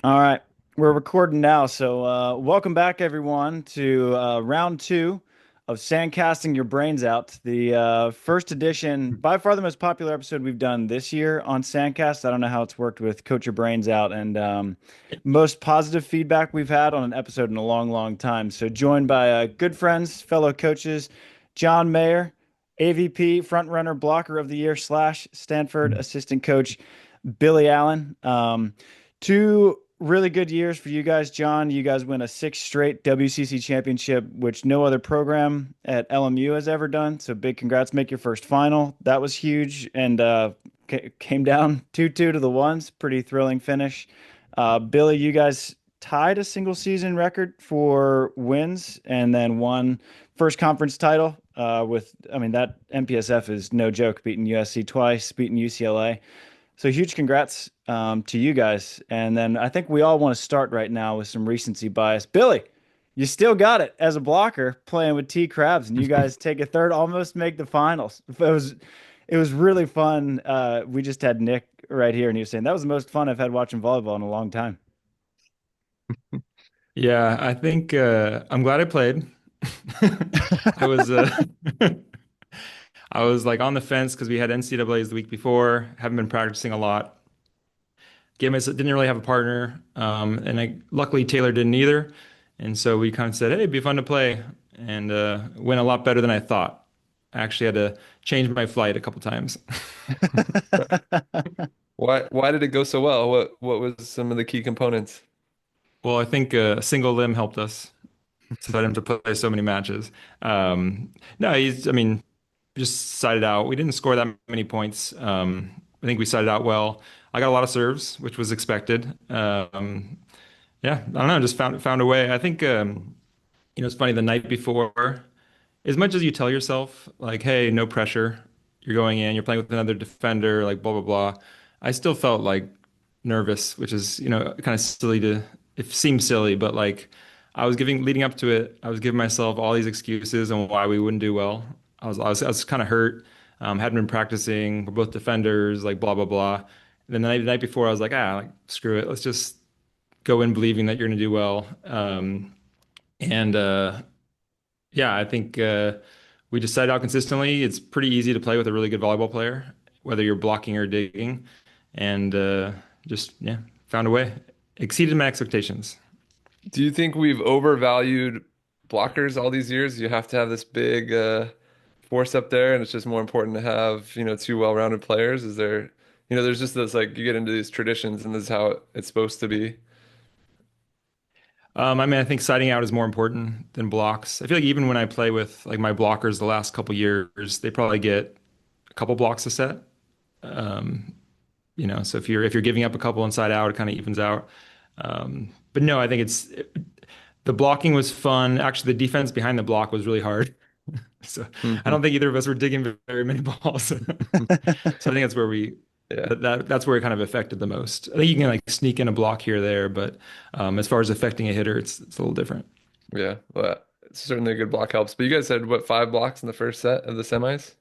All right, we're recording now. So, welcome back, everyone, to round two of Sandcasting Your Brains Out, the first edition, by far the most popular episode we've done this year on Sandcast. I don't know how it's worked with Coach Your Brains Out, and most positive feedback we've had on an episode in a long, long time. So, joined by good friends, fellow coaches, John Mayer, AVP frontrunner blocker of the year slash Stanford assistant coach, Billy Allen. Two really good years for you guys, John. You guys win a sixth straight WCC championship, which no other program at LMU has ever done. So big congrats. Make your first final. That was huge. And came down 2-2 to the ones. Pretty thrilling finish. Billy, you guys tied a single season record for wins and then won first conference title I mean, that MPSF is no joke, beating USC twice, beating UCLA. So huge congrats to you guys. And then I think we all want to start right now with some recency bias. Billy, you still got it as a blocker playing with T Crabs, and you guys take a third, almost make the finals. It was really fun. We just had Nick right here, and he was saying that was the most fun I've had watching volleyball in a long time. Yeah, I think I'm glad I played. I was I was like on the fence because we had NCAAs the week before. Haven't been practicing a lot. Didn't really have a partner, and luckily Taylor didn't either. And so we kind of said, "Hey, it'd be fun to play," and went a lot better than I thought. I actually had to change my flight a couple times. Why did it go so well? What was some of the key components? Well, I think a single limb helped us, so I didn't have to play so many matches. No, I mean, just sided out. We didn't score that many points. I think we sided out well. I got a lot of serves, which was expected. Yeah, I don't know, just found a way. I think it's funny the night before, as much as you tell yourself like, hey, no pressure, you're going in, you're playing with another defender, like blah blah blah. I still felt like nervous, which is, kind of silly to it seems silly, but like I was giving leading up to it, I was giving myself all these excuses on why we wouldn't do well. I was kind of hurt. Hadn't been practicing. We're both defenders, like blah blah blah. And then the night before, I was like screw it. Let's just go in believing that you're going to do well. And yeah, I think we just set it out consistently. It's pretty easy to play with a really good volleyball player, whether you're blocking or digging, and just yeah, found a way. Exceeded my expectations. Do you think we've overvalued blockers all these years? You have to have this big force up there, and it's just more important to have, two well-rounded players. Is there, there's just this like you get into these traditions, and this is how it's supposed to be. I mean, I think siding out is more important than blocks. I feel like even when I play with like my blockers the last couple years, they probably get a couple blocks a set. Um, so if you're giving up a couple inside out, it kind of evens out. But no, I think the blocking was fun. Actually, the defense behind the block was really hard. So I Hmm. don't think either of us were digging very many balls. So I think that's where Yeah, that's where it kind of affected the most. I think you can like sneak in a block here or there, but as far as affecting a hitter, it's a little different. yeah. Well, certainly a good block helps. But you guys said what, 5 blocks in the first set of the semis?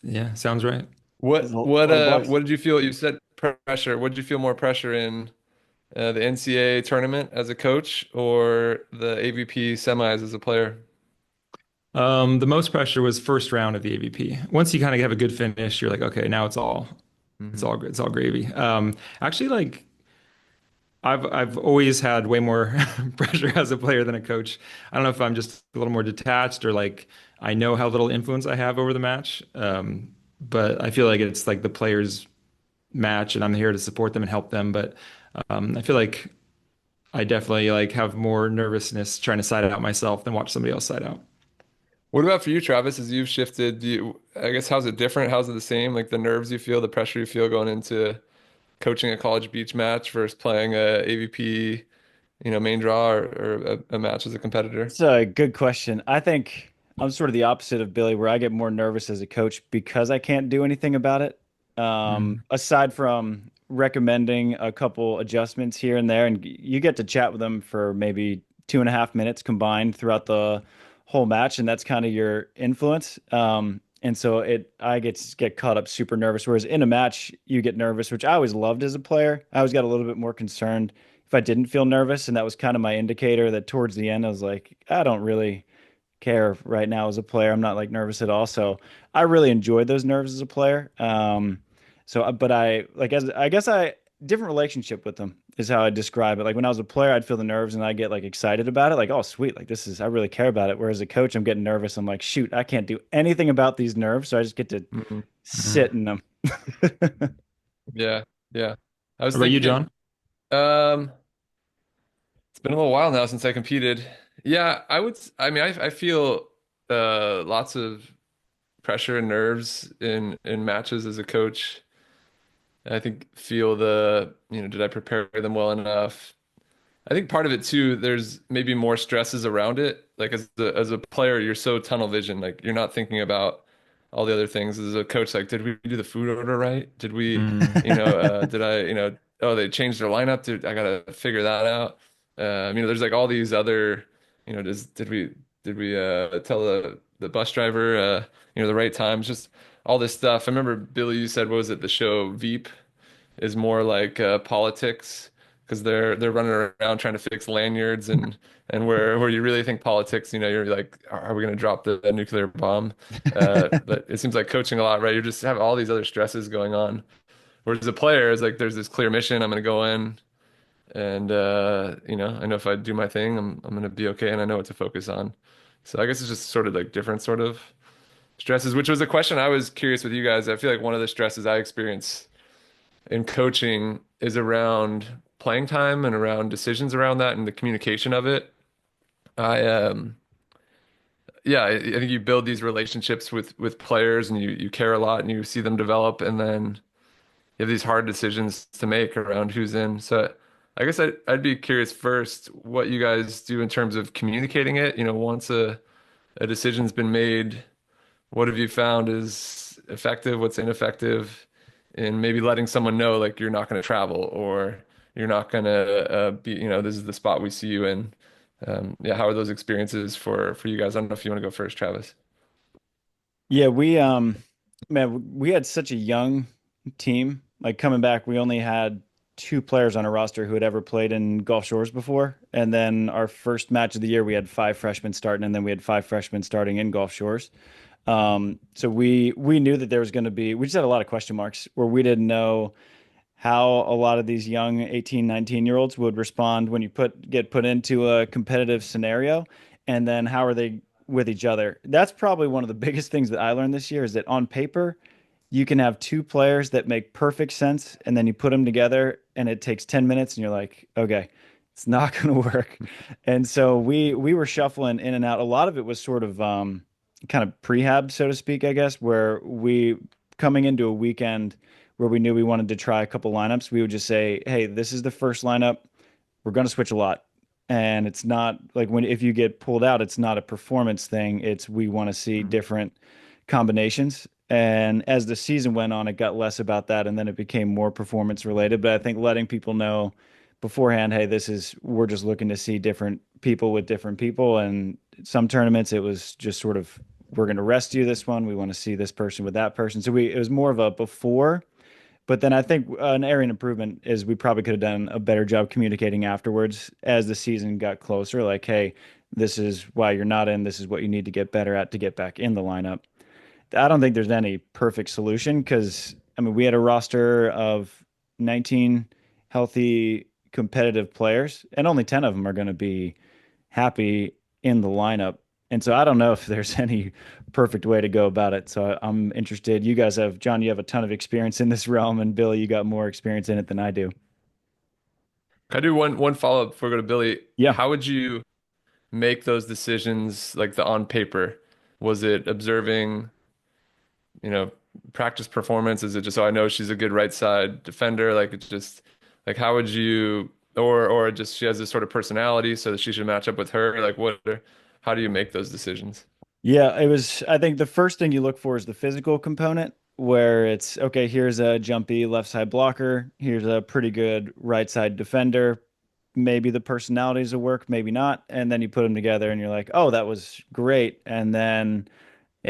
Yeah, sounds right. There's a lot of blocks. What did you feel? You said pressure. What did you feel more pressure in the NCAA tournament as a coach or the AVP semis as a player? The most pressure was first round of the AVP. Once you kind of have a good finish, you're like, okay, now it's Hmm. all good, it's all gravy. Actually, like I've always had way more pressure as a player than a coach. I don't know if I'm just a little more detached or like I know how little influence I have over the match. But I feel like it's like the players' match, and I'm here to support them and help them. But I feel like I definitely like have more nervousness trying to side it out myself than watch somebody else side out. What about for you, Travis, as you've shifted? I guess, how's it different? How's it the same? Like the nerves you feel, the pressure you feel going into coaching a college beach match versus playing a AVP, main draw or a match as a competitor? It's a good question. I think I'm sort of the opposite of Billy, where I get more nervous as a coach because I can't do anything about it. Mm. Aside from recommending a couple adjustments here and there, and you get to chat with them for maybe 2.5 minutes combined throughout the whole match, and that's kind of your influence. And so I get caught up super nervous. Whereas in a match, you get nervous, which I always loved as a player. I always got a little bit more concerned if I didn't feel nervous, and that was kind of my indicator that towards the end I was like, I don't really care right now as a player. I'm not like nervous at all. So I really enjoyed those nerves as a player. But I like as I guess I different relationship with them is how I describe it. Like when I was a player, I'd feel the nerves and I get like excited about it. Like, oh, sweet. Like this is, I really care about it. Whereas as a coach, I'm getting nervous. I'm like, shoot, I can't do anything about these nerves. So I just get to Mhm. sit in them. Yeah, yeah. I was What about you, thinking, John? um, it's been a little while now since I competed. Yeah, I mean, I feel lots of pressure and nerves in matches as a coach. I think feel did I prepare them well enough? I think part of it too, there's maybe more stresses around it. Like as a player, you're so tunnel vision, like you're not thinking about all the other things. As a coach, like, did we do the food order right? Did we, Mm. did I, oh, they changed their lineup. I gotta figure that out. There's like all these other, did we tell the bus driver, the right times, just all this stuff. I remember Billy, you said, what was it? The show Veep is more like politics because they're running around trying to fix lanyards and where you really think politics, you're like, are we going to drop the nuclear bomb? But it seems like coaching a lot, right? You just have all these other stresses going on. Whereas a player is like, there's this clear mission. I'm going to go in and I know if I do my thing, I'm going to be okay, and I know what to focus on. So I guess it's just sort of like different sort of stresses, which was a question I was curious with you guys. I feel like one of the stresses I experience in coaching is around playing time and around decisions around that and the communication of it. I I think you build these relationships with players and you care a lot and you see them develop and then you have these hard decisions to make around who's in. So I guess I'd be curious first what you guys do in terms of communicating it. Once a decision's been made, what have you found is effective? What's ineffective? And maybe letting someone know like you're not going to travel or you're not going to be, this is the spot we see you in. Yeah, how are those experiences for you guys? I don't know if you want to go first, Travis. Yeah, man, we had such a young team. Like coming back, we only had two players on our roster who had ever played in Gulf Shores before. And then our first match of the year, we had five freshmen starting, and then we had five freshmen starting in Gulf Shores. So we knew that there was going to be, we just had a lot of question marks where we didn't know how a lot of these young 18, 19-year-olds would respond when you get put into a competitive scenario, and then how are they with each other. That's probably one of the biggest things that I learned this year is that on paper, you can have two players that make perfect sense, and then you put them together and it takes 10 minutes and you're like, okay, it's not going to work. And so we were shuffling in and out. A lot of it was sort of kind of prehab, so to speak, I guess, where we coming into a weekend where we knew we wanted to try a couple lineups, we would just say, hey, this is the first lineup. We're going to switch a lot. And it's not like when if you get pulled out, it's not a performance thing. It's we want to see different combinations. And as the season went on, it got less about that, and then it became more performance related. But I think letting people know beforehand, hey, we're just looking to see different people with different people. And some tournaments, it was just sort of we're going to rest you this one. We want to see this person with that person. So it was more of a before, but then I think an area of improvement is we probably could have done a better job communicating afterwards as the season got closer. Like, hey, this is why you're not in. This is what you need to get better at to get back in the lineup. I don't think there's any perfect solution because, I mean, we had a roster of 19 healthy competitive players, and only 10 of them are going to be happy in the lineup. And so I don't know if there's any perfect way to go about it. So I'm interested. You guys have, John, you have a ton of experience in this realm, and Billy, you got more experience in it than I do. Can I do one follow-up before we go to Billy? Yeah. How would you make those decisions like the on paper? Was it observing, you know, practice performance? Is it just, oh, I know she's a good right side defender? Like it's just like how would you or just she has this sort of personality so that she should match up with her? Like how do you make those decisions? Yeah, I think the first thing you look for is the physical component, where it's okay, here's a jumpy left side blocker, here's a pretty good right side defender. Maybe the personalities will work, maybe not. And then you put them together and you're like, oh, that was great. And then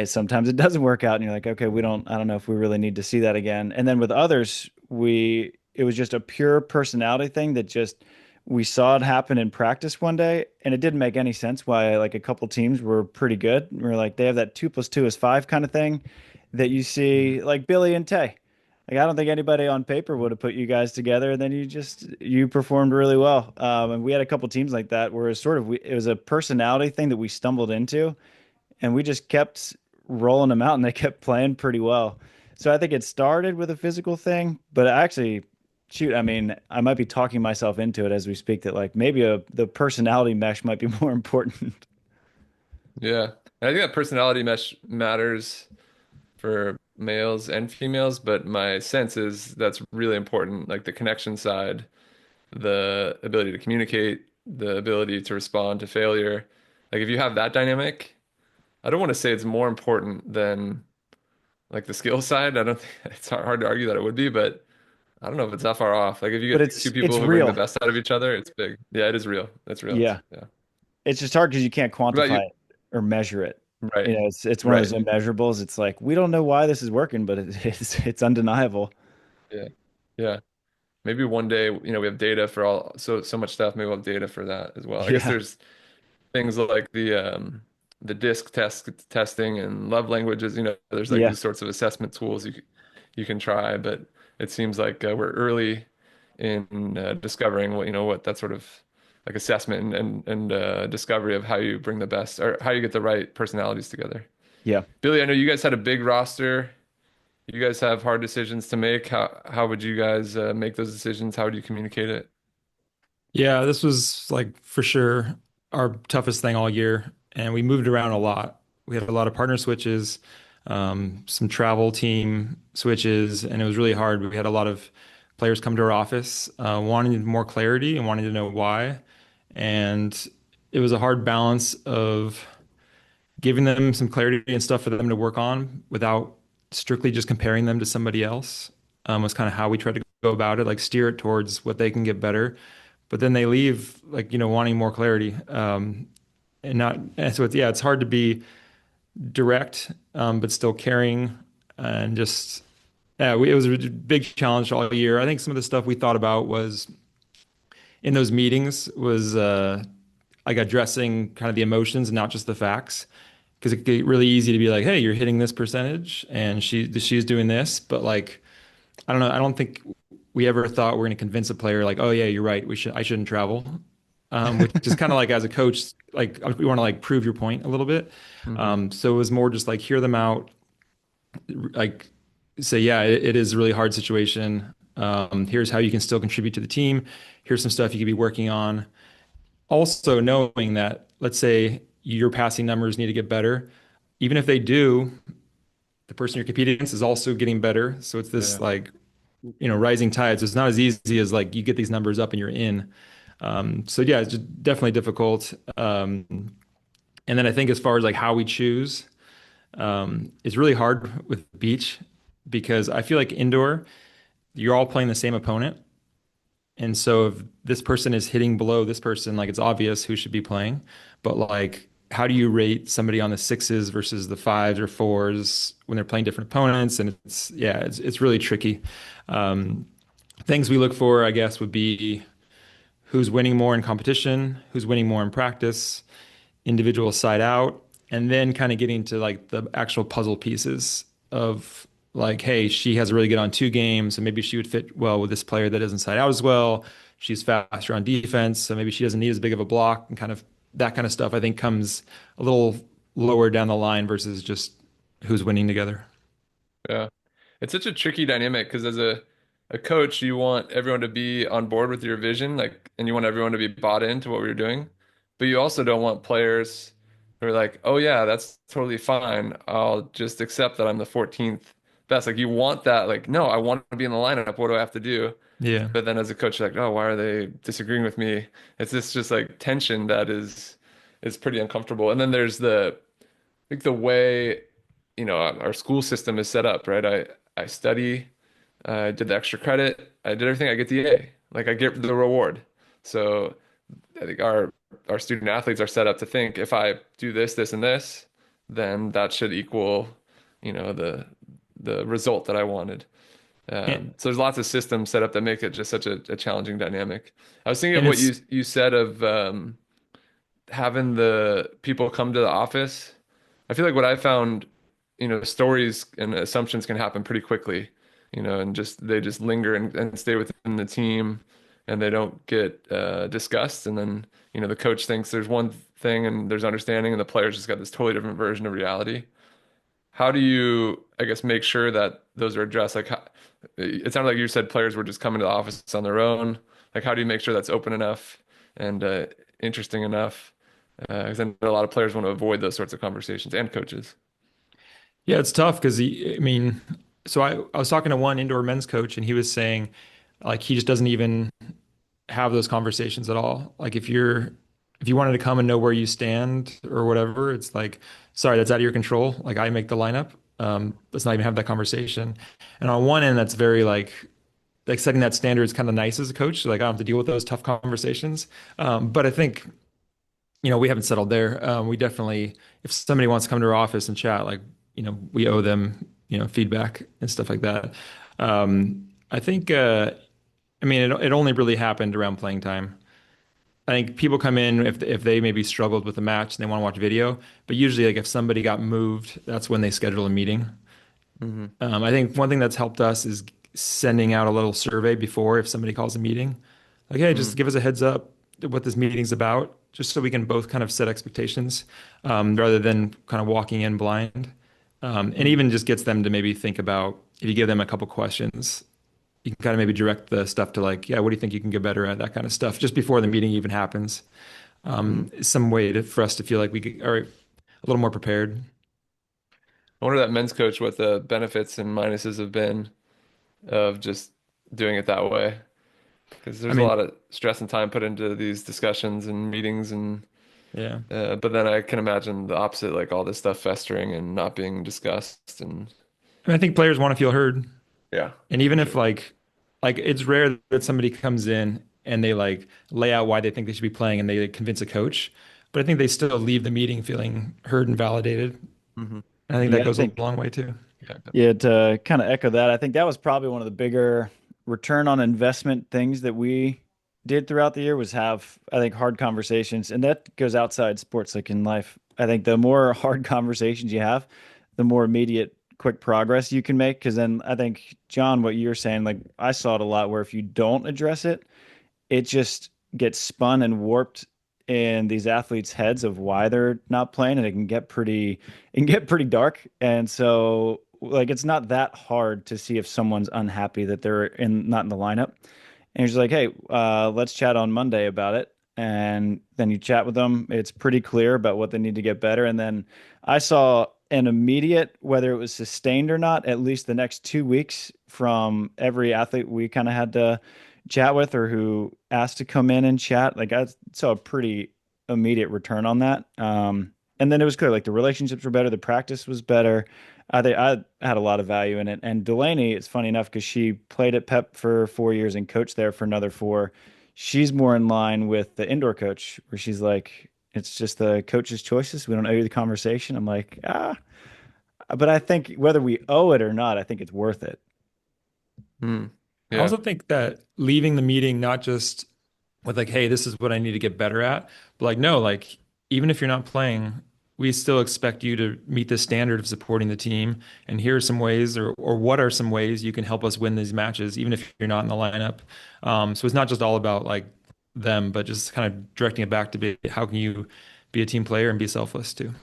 sometimes it doesn't work out and you're like, okay, I don't know if we really need to see that again. And then with others, it was just a pure personality thing that just, we saw it happen in practice one day and it didn't make any sense why like a couple teams were pretty good. We're like, they have that 2 + 2 is 5 kind of thing that you see like Billy and Tay. Like, I don't think anybody on paper would have put you guys together. And then you performed really well. And we had a couple teams like that where it was a personality thing that we stumbled into and we just kept rolling them out and they kept playing pretty well. So I think it started with a physical thing, but actually, shoot, I mean, I might be talking myself into it as we speak that like maybe the personality mesh might be more important. Yeah. And I think that personality mesh matters for males and females, but my sense is that's really important, like the connection side, the ability to communicate, the ability to respond to failure. Like if you have that dynamic, I don't want to say it's more important than like the skill side. I don't think it's hard to argue that it would be, but I don't know if it's that far off. Like if you But get two it's people who bring the real. best out of each other, it's big. Yeah, it is real. It's real. Yeah. Yeah. It's just hard because you can't What about quantify you? it or measure it. Right. It's one of those Right. immeasurables. It's like we don't know why this is working, but it's undeniable. Yeah. Yeah. Maybe one day, we have data for so much stuff. Maybe we'll have data for that as well. I guess Yeah. there's things like the disc testing and love languages, there's like Yeah. these sorts of assessment tools you can try, but it seems like we're early in discovering what that sort of like assessment and discovery of how you bring the best or how you get the right personalities together. Yeah. Billy, I know you guys had a big roster. You guys have hard decisions to make. How would you guys make those decisions? How would you communicate it? Yeah, this was like for sure our toughest thing all year, and we moved around a lot. We had a lot of partner switches, some travel team switches, and it was really hard. We had a lot of players come to our office wanting more clarity and wanting to know why. And it was a hard balance of giving them some clarity and stuff for them to work on without strictly just comparing them to somebody else. Was kind of how we tried to go about it, like steer it towards what they can get better. But then they leave like, wanting more clarity. And not, and so it's hard to be direct, but still caring and just, yeah, it was a big challenge all year. I think some of the stuff we thought about was in those meetings was like addressing kind of the emotions and not just the facts. Because it get really easy to be like, hey, you're hitting this percentage and she's doing this, but like I don't know, I don't think we ever thought we're going to convince a player like, oh yeah, you're right, I shouldn't travel. Which is kind of like as a coach, like we want to like prove your point a little bit. Hmm. So it was more just like hear them out, like say, yeah, it is a really hard situation. Here's how you can still contribute to the team. Here's some stuff you could be working on. Also knowing that, let's say your passing numbers need to get better. Even if they do, the person you're competing against is also getting better. So it's this Yeah. like, rising tide. So it's not as easy as like you get these numbers up and you're in. So yeah, it's just definitely difficult. And then I think as far as like how we choose, it's really hard with beach because I feel like indoor, you're all playing the same opponent. And so if this person is hitting below this person, like it's obvious who should be playing. But like, how do you rate somebody on the sixes versus the fives or fours when they're playing different opponents? And it's really tricky. Um, Things we look for, I guess, would be who's winning more in competition, who's winning more in practice, individual side out, and then kind of getting to like the actual puzzle pieces of like, hey, she has a really good on two games, so maybe she would fit well with this player that doesn't side out as well. She's faster on defense, so maybe she doesn't need as big of a block and kind of that kind of stuff I think comes a little lower down the line versus just who's winning together. Yeah. It's such a tricky dynamic because as a coach, you want everyone to be on board with your vision, like, and you want everyone to be bought into what we're doing. But you also don't want players who are like, oh yeah, that's totally fine. I'll just accept that I'm the 14th best. Like you want that, like, no, I want to be in the lineup. What do I have to do? Yeah. But then as a coach, you're like, oh, why are they disagreeing with me? It's this just like tension that is pretty uncomfortable. And then there's like the way, our school system is set up, right? I study, I did the extra credit, I did everything, I get the A. Like I get the reward. So I think our student athletes are set up to think if I do this, this, and this, then that should equal, the result that I wanted. And, So there's lots of systems set up that make it just such a challenging dynamic. I was thinking of and what it's you said of having the people come to the office. I feel like what I found, stories and assumptions can happen pretty quickly, and they just linger and stay within the team and they don't get discussed. And then, the coach thinks there's one thing and there's understanding and the players just got this totally different version of reality. How do you, I guess, make sure that those are addressed? Like, it sounded like you said players were just coming to the office on their own. Like, how do you make sure that's open enough and interesting enough? Because I know a lot of players want to avoid those sorts of conversations and coaches. yeah, it's tough because I mean, so I was talking to one indoor men's coach and he was saying like he just doesn't even have those conversations at all. Like if you wanted to come and know where you stand or whatever, it's like, sorry, that's out of your control. Like I make the lineup. Let's not even have that conversation. And on one end, that's very like setting that standard is kind of nice as a coach. Like I don't have to deal with those tough conversations. But I think, we haven't settled there. We definitely, if somebody wants to come to our office and chat, like, we owe them, feedback and stuff like that. I think, I mean, it only really happened around playing time. I think people come in if they maybe struggled with a match and they want to watch video, but usually like if somebody got moved, that's when they schedule a meeting. Hmm. I think one thing that's helped us is sending out a little survey before if somebody calls a meeting, like, hey, just Hmm. give us a heads up what this meeting's about, just so we can both kind of set expectations, rather than kind of walking in blind. And Hmm. even just gets them to maybe think about if you give them a couple questions, you can kind of maybe direct the stuff to like, yeah, what do you think you can get better at? That kind of stuff just before the meeting even happens. Hmm. Some way for us to feel like are a little more prepared. I wonder that men's coach what the benefits and minuses have been of just doing it that way. Because I there's a mean, lot of stress and time put into these discussions and meetings and yeah. but then I can imagine the opposite, like all this stuff festering and not being discussed and I mean, I think players want to feel heard. yeah, And for even if sure. like it's rare that somebody comes in and they like lay out why they think they should be playing and they like, convince a coach, but I think they still leave the meeting feeling heard and validated. Hmm. And I think that Yeah, I goes a think long way too. Yeah. yeah, to kind of echo that, I think that was probably one of the bigger return on investment things that we did throughout the year was have, I think, hard conversations. And that goes outside sports, like in life. I think the more hard conversations you have, the more immediate, quick progress you can make. Because then I think, John, what you're saying, like I saw it a lot where if you don't address it, it just gets spun and warped in these athletes' heads of why they're not playing, and it can get pretty dark. And so, like, it's not that hard to see if someone's unhappy that they're in not in the lineup. And you're just like, hey, let's chat on Monday about it. And then you chat with them. It's pretty clear about what they need to get better. And then I saw an immediate, whether it was sustained or not, at least the next 2 weeks from every athlete we kind of had to chat with or who asked to come in and chat. Like I saw a pretty immediate return on that. And then it was clear, like the relationships were better, the practice was better. I had a lot of value in it. And Delaney, it's funny enough because she played at Pep for 4 years and coached there for another four. She's more in line with the indoor coach, where she's like, it's just the coach's choices. We don't owe you the conversation. I'm like, but I think whether we owe it or not, I think it's worth it. Mm. I Yeah. also think that leaving the meeting not just with like, hey, this is what I need to get better at, but like, no, like even if you're not playing, we still expect you to meet the standard of supporting the team. And here are some ways, or what are some ways you can help us win these matches, even if you're not in the lineup. So it's not just all about like them, but just kind of directing it back to be how can you be a team player and be selfless too.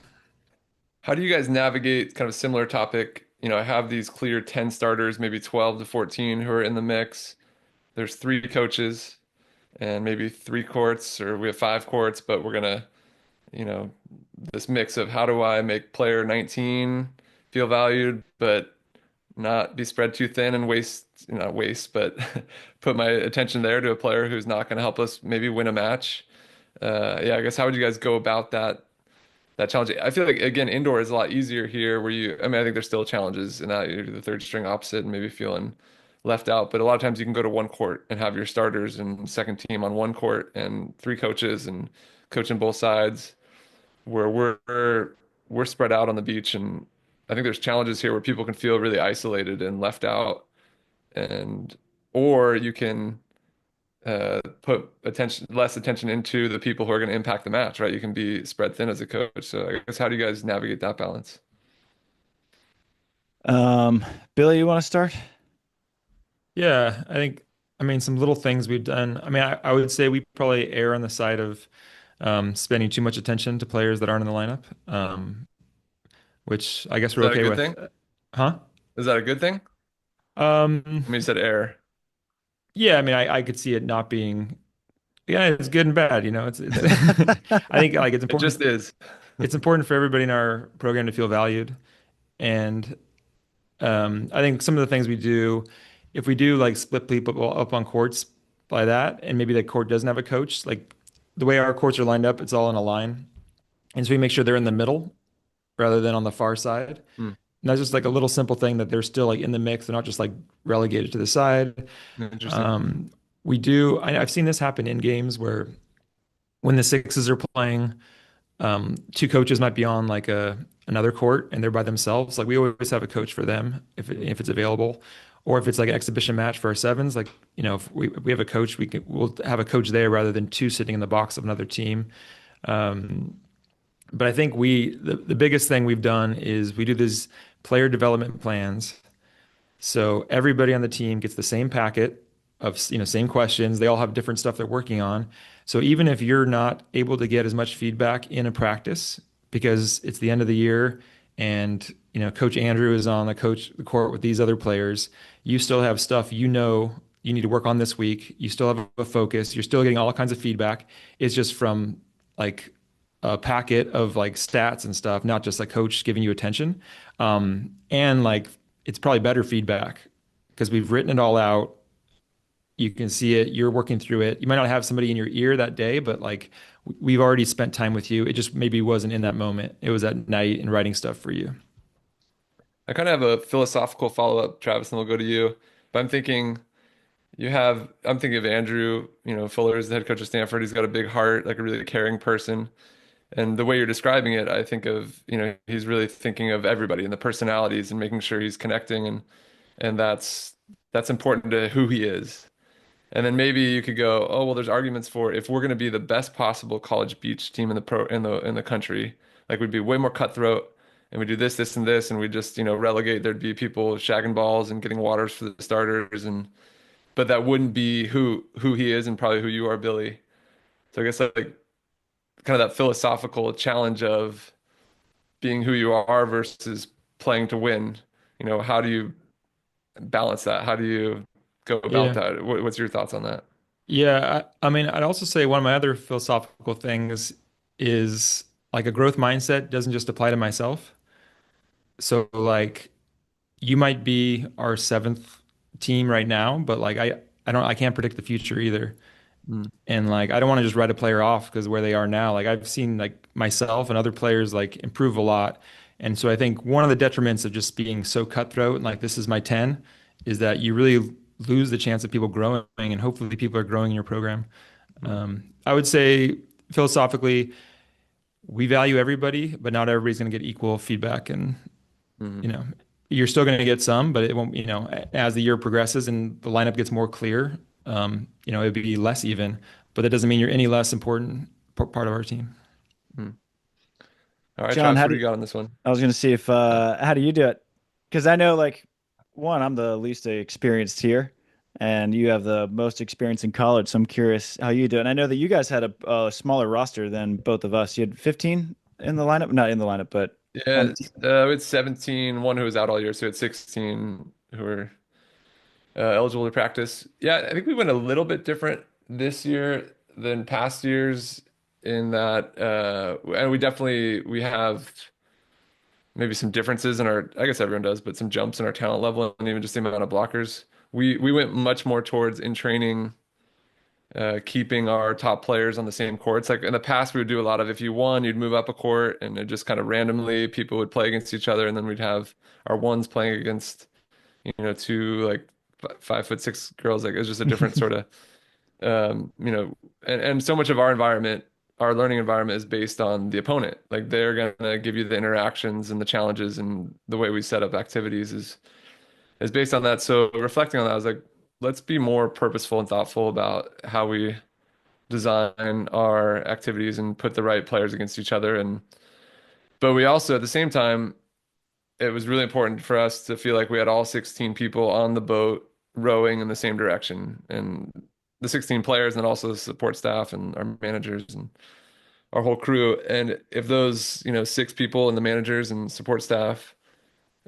How do you guys navigate kind of a similar topic? I have these clear 10 starters, maybe 12 to 14 who are in the mix. There's three coaches and maybe three courts, or we have five courts, but we're gonna, you know, this mix of how do I make player 19 feel valued, but not be spread too thin and waste, not waste, but put my attention there to a player who's not going to help us maybe win a match. Yeah, I guess how would you guys go about that challenge? I feel like again, indoor is a lot easier here where I mean, I think there's still challenges in that you're the third string opposite and maybe feeling left out. But a lot of times you can go to one court and have your starters and second team on one court and three coaches and coaching both sides. Where we're we're spread out on the beach, and I think there's challenges here where people can feel really isolated and left out, and or you can put less attention into the people who are going to impact the match, right? You can be spread thin as a coach. So I guess how do you guys navigate that balance? Um, Billy, you want to start? Yeah, I mean, some little things we've done. I mean, I would say we probably err on the side of spending too much attention to players that aren't in the lineup, which I guess Is we're that a okay good with. thing? Huh? Is that a good thing? Um, I mean, you said air. yeah, I mean, I could see it not being, yeah, it's good and bad, it's I think like It just is. it's important for everybody in our program to feel valued. And I think some of the things we do, if we do like split people up on courts by that, and maybe the court doesn't have a coach, like the way our courts are lined up, it's all in a line. And so we make sure they're in the middle rather than on the far side. Hmm. And that's just like a little simple thing that they're still like in the mix. They're not just like relegated to the side. Interesting. Um, I've seen this happen in games where when the sixes are playing, two coaches might be on like another court and they're by themselves. Like we always have a coach for them if it's available, or if it's like an exhibition match for our sevens. Like if we have a coach, we'll have a coach there rather than two sitting in the box of another team. Um, but I think the biggest thing we've done is we do these player development plans. So everybody on the team gets the same packet of, same questions. They all have different stuff they're working on. So even if you're not able to get as much feedback in a practice because it's the end of the year and, Coach Andrew is on the court with these other players, you still have stuff you need to work on this week. You still have a focus. You're still getting all kinds of feedback. It's just from like a packet of like stats and stuff, not just a coach giving you attention. And like it's probably better feedback because we've written it all out. You can see it, you're working through it. You might not have somebody in your ear that day, but like we've already spent time with you. It just maybe wasn't in that moment. It was at night and writing stuff for you. I kind of have a philosophical follow-up, Travis, and we'll go to you. But I'm thinking of Andrew, Fuller is the head coach of Stanford. He's got a big heart, like a really caring person. And the way you're describing it, I think of, he's really thinking of everybody and the personalities and making sure he's connecting and that's important to who he is. And then maybe you could go, oh, well, there's arguments for if we're going to be the best possible college beach team in the country, like we'd be way more cutthroat and we do this, this, and this, and we just, relegate. There'd be people shagging balls and getting waters for the starters, and but that wouldn't be who he is and probably who you are, Billy. So I guess like kind of that philosophical challenge of being who you are versus playing to win. How do you balance that? How do you go about Yeah. that? What's your thoughts on that? Yeah. I mean, I'd also say one of my other philosophical things is like a growth mindset doesn't just apply to myself. So like you might be our seventh team right now, but like I can't predict the future either. Mm. And like I don't want to just write a player off because where they are now. Like I've seen like myself and other players like improve a lot. And so I think one of the detriments of just being so cutthroat and like this is my 10 is that you really lose the chance of people growing and hopefully people are growing in your program. I would say philosophically, we value everybody, but not everybody's going to get equal feedback. And Hmm. you know, you're still going to get some, but it won't, as the year progresses and the lineup gets more clear, it'd be less even, but that doesn't mean you're any less important part of our team. Hmm. All right, John, Travis, how what do do you got on this one? I was going to see if how do you do it? Because I know like one, I'm the least experienced here, and you have the most experience in college. So I'm curious how you do it. And I know that you guys had a smaller roster than both of us. You had 15 in the lineup, not in the lineup, but on Yeah, the team. it's 17, one who was out all year, so it's 16 who were eligible to practice. Yeah, I think we went a little bit different this year than past years in that, and we have maybe some differences in our, I guess everyone does, but some jumps in our talent level and even just the amount of blockers. We went much more towards in training, keeping our top players on the same courts. Like in the past, we would do a lot of if you won, you'd move up a court, and it just kind of randomly people would play against each other, and then we'd have our ones playing against, two like 5'6" girls. Like it was just a different sort of, and so much of our environment our learning environment is based on the opponent. Like they're gonna give you the interactions and the challenges, and the way we set up activities is based on that. So reflecting on that, I was like, let's be more purposeful and thoughtful about how we design our activities and put the right players against each other. And but we also at the same time, it was really important for us to feel like we had all 16 people on the boat rowing in the same direction, and the 16 players, and then also the support staff and our managers and our whole crew. And if those, six people and the managers and support staff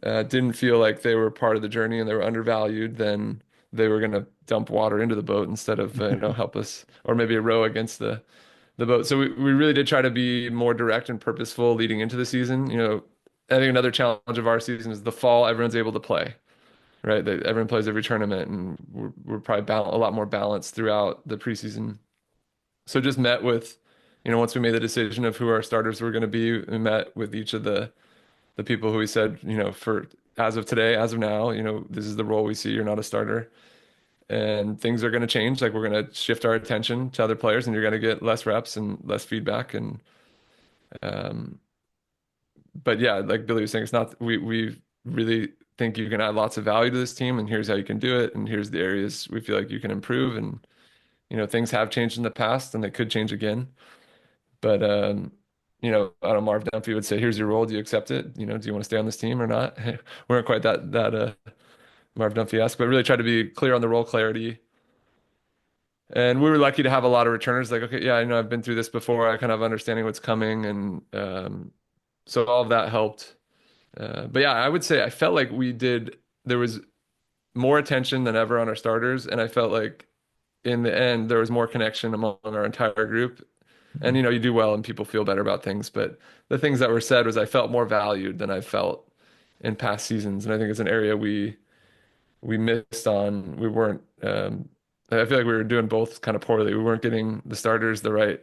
didn't feel like they were part of the journey and they were undervalued, then they were going to dump water into the boat instead of, help us, or maybe row against the boat. So we really did try to be more direct and purposeful leading into the season. I think another challenge of our season is the fall, everyone's able to play, right? Everyone plays every tournament, and we're probably a lot more balanced throughout the preseason. So just met with, once we made the decision of who our starters were going to be, we met with each of the people who we said, for as of today, as of now, this is the role we see. You're not a starter, and things are going to change. Like we're going to shift our attention to other players, and you're going to get less reps and less feedback. And um, but yeah, like Billy was saying, it's not we really think you can add lots of value to this team, and here's how you can do it, and here's the areas we feel like you can improve. And things have changed in the past, and they could change again. But I don't know, Marv Dunphy would say, "Here's your role. Do you accept it? Do you want to stay on this team or not?" We weren't quite that Marv Dunphy-esque, but really tried to be clear on the role clarity. And we were lucky to have a lot of returners. Like, okay, yeah, I've been through this before. I kind of understanding what's coming, and so all of that helped. But yeah, I would say I felt like there was more attention than ever on our starters, and I felt like in the end there was more connection among our entire group. And you do well and people feel better about things, but the things that were said was I felt more valued than I felt in past seasons, and I think it's an area we missed on. We weren't. I feel like we were doing both kind of poorly. We weren't getting the starters the right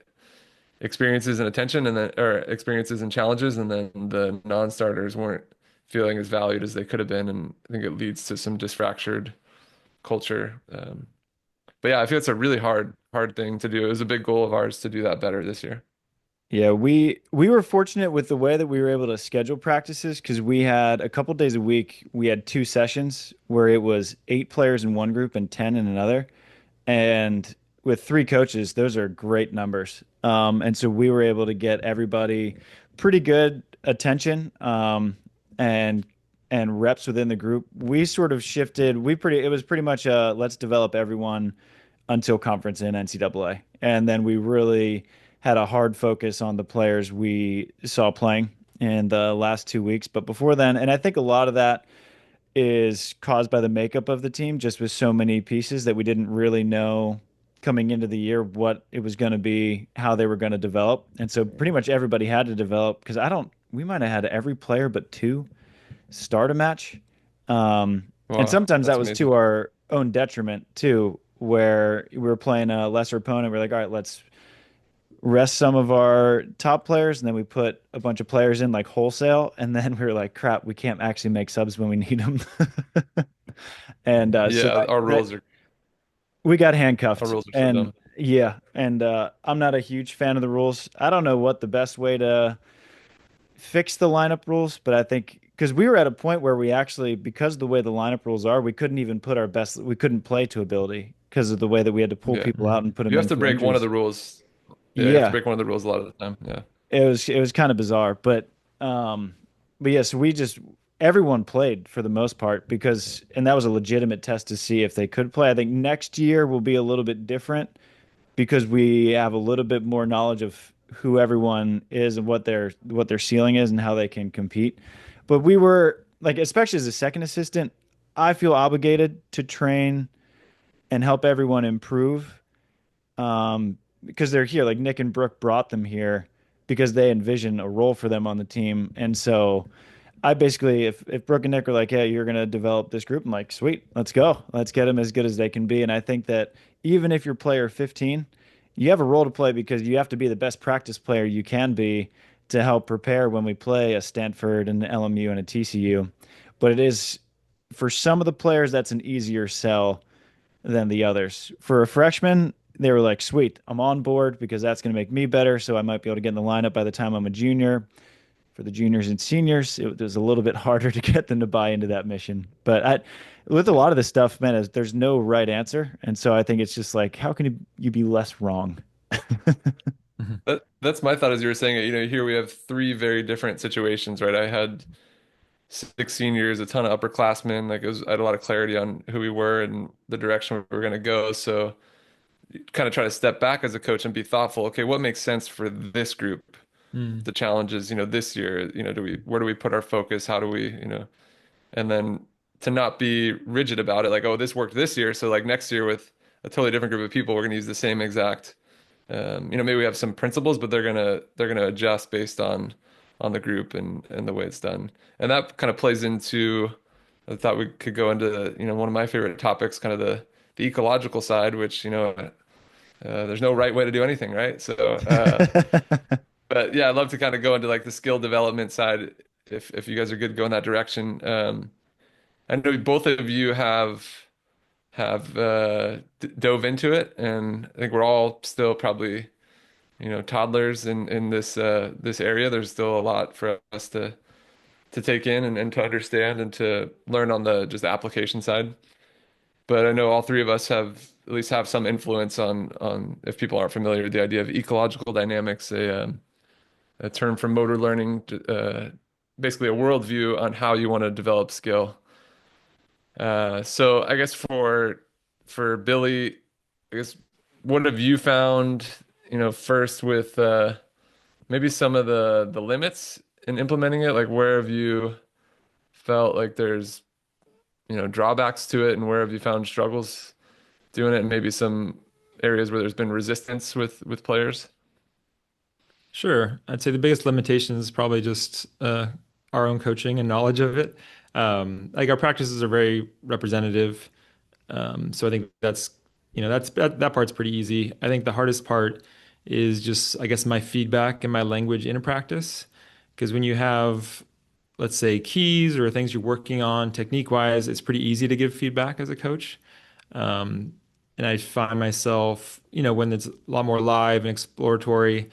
experiences and attention, and then or experiences and challenges, and then the non-starters weren't feeling as valued as they could have been, and I think it leads to some disfractured culture. But yeah, I feel it's a really hard thing to do. It was a big goal of ours to do that better this year. Yeah, we were fortunate with the way that we were able to schedule practices because we had a couple days a week. We had two sessions where it was 8 players in one group and 10 in another. And with 3 coaches, those are great numbers. And so we were able to get everybody pretty good attention, and reps within the group. We sort of shifted. It was pretty much let's develop everyone until conference in NCAA, and then we really had a hard focus on the players we saw playing in the last 2 weeks. But before then, and I think a lot of that is caused by the makeup of the team, just with so many pieces that we didn't really know coming into the year what it was going to be, how they were going to develop. And so pretty much everybody had to develop because we might have had every player but 2 start a match. And Wow, sometimes that's that was amazing. to our own detriment too, where we were playing a lesser opponent. We're like, all right, let's rest some of our top players, and then we put a bunch of players in like wholesale, and then we were like, crap, we can't actually make subs when we need them. And so Yeah, we got our handcuffed. rules are so And dumb. yeah, and I'm not a huge fan of the rules. I don't know what the best way to fix the lineup rules, but I think because we were at a point where we actually, because of the way the lineup rules are, we couldn't even we couldn't play to ability because of the way that we had to pull Yeah. people out and put them You have in to for break one of injuries. the rules. Yeah, you have to Yeah, break one of the rules a lot of the time. Yeah. it was kind of bizarre, um, but yes, we just everyone played for the most part because, and that was a legitimate test to see if they could play. I think next year will be a little bit different because we have a little bit more knowledge of who everyone is and what their ceiling is and how they can compete. But we were like, especially as a second assistant, I feel obligated to train and help everyone improve, because they're here. Like Nick and Brooke brought them here because they envision a role for them on the team. And so I basically, if Brooke and Nick are like, "Hey, you're gonna develop this group," I'm like, "Sweet, let's go. Let's get them as good as they can be." And I think that even if you're player 15, you have a role to play because you have to be the best practice player you can be to help prepare when we play a Stanford and an LMU and a TCU. But it is for some of the players that's an easier sell than the others. For a freshman, they were like, sweet, I'm on board because that's going to make me better. So I might be able to get in the lineup by the time I'm a junior. For the juniors and seniors, it was a little bit harder to get them to buy into that mission. With a lot of this stuff, man, there's no right answer. And so I think it's just like, how can you be less wrong? Mhm. That's my thought as you were saying it. Here we have three very different situations, right? I had six seniors, a ton of upperclassmen. I had a lot of clarity on who we were and the direction we were going to go. So kind of try to step back as a coach and be thoughtful. Okay, what makes sense for this group? Mm. The challenges, this year, where do we put our focus? How do we, and then to not be rigid about it, like, oh, this worked this year, so like next year with a totally different group of people, we're going to use the same exact, maybe we have some principles, but they're gonna adjust based on the group and the way it's done, and that kind of plays into. I thought we could go into, one of my favorite topics, kind of the ecological side, which, there's no right way to do anything, right? But yeah, I'd love to kind of go into like the skill development side if you guys are good to go in that direction. I know both of you have dove into it, and I think we're all still probably toddlers in this area. There's still a lot for us to take in and to understand and to learn on the just the application side. But I know all three of us have at least have some influence on if people aren't familiar with the idea of ecological dynamics, a term from motor learning, basically a worldview on how you want to develop skill. So I guess for Billy, I guess what have you found, first with maybe some of the limits in implementing it? Like where have you felt like there's, drawbacks to it, and where have you found struggles doing it, and maybe some areas where there's been resistance with players? Sure. I'd say the biggest limitation is probably just our own coaching and knowledge of it. Like our practices are very representative. So I think that part's pretty easy. I think the hardest part is just, I guess, my feedback and my language in a practice. Because when you have, let's say, keys or things you're working on technique wise, it's pretty easy to give feedback as a coach. Um, and I find myself, when it's a lot more live and exploratory,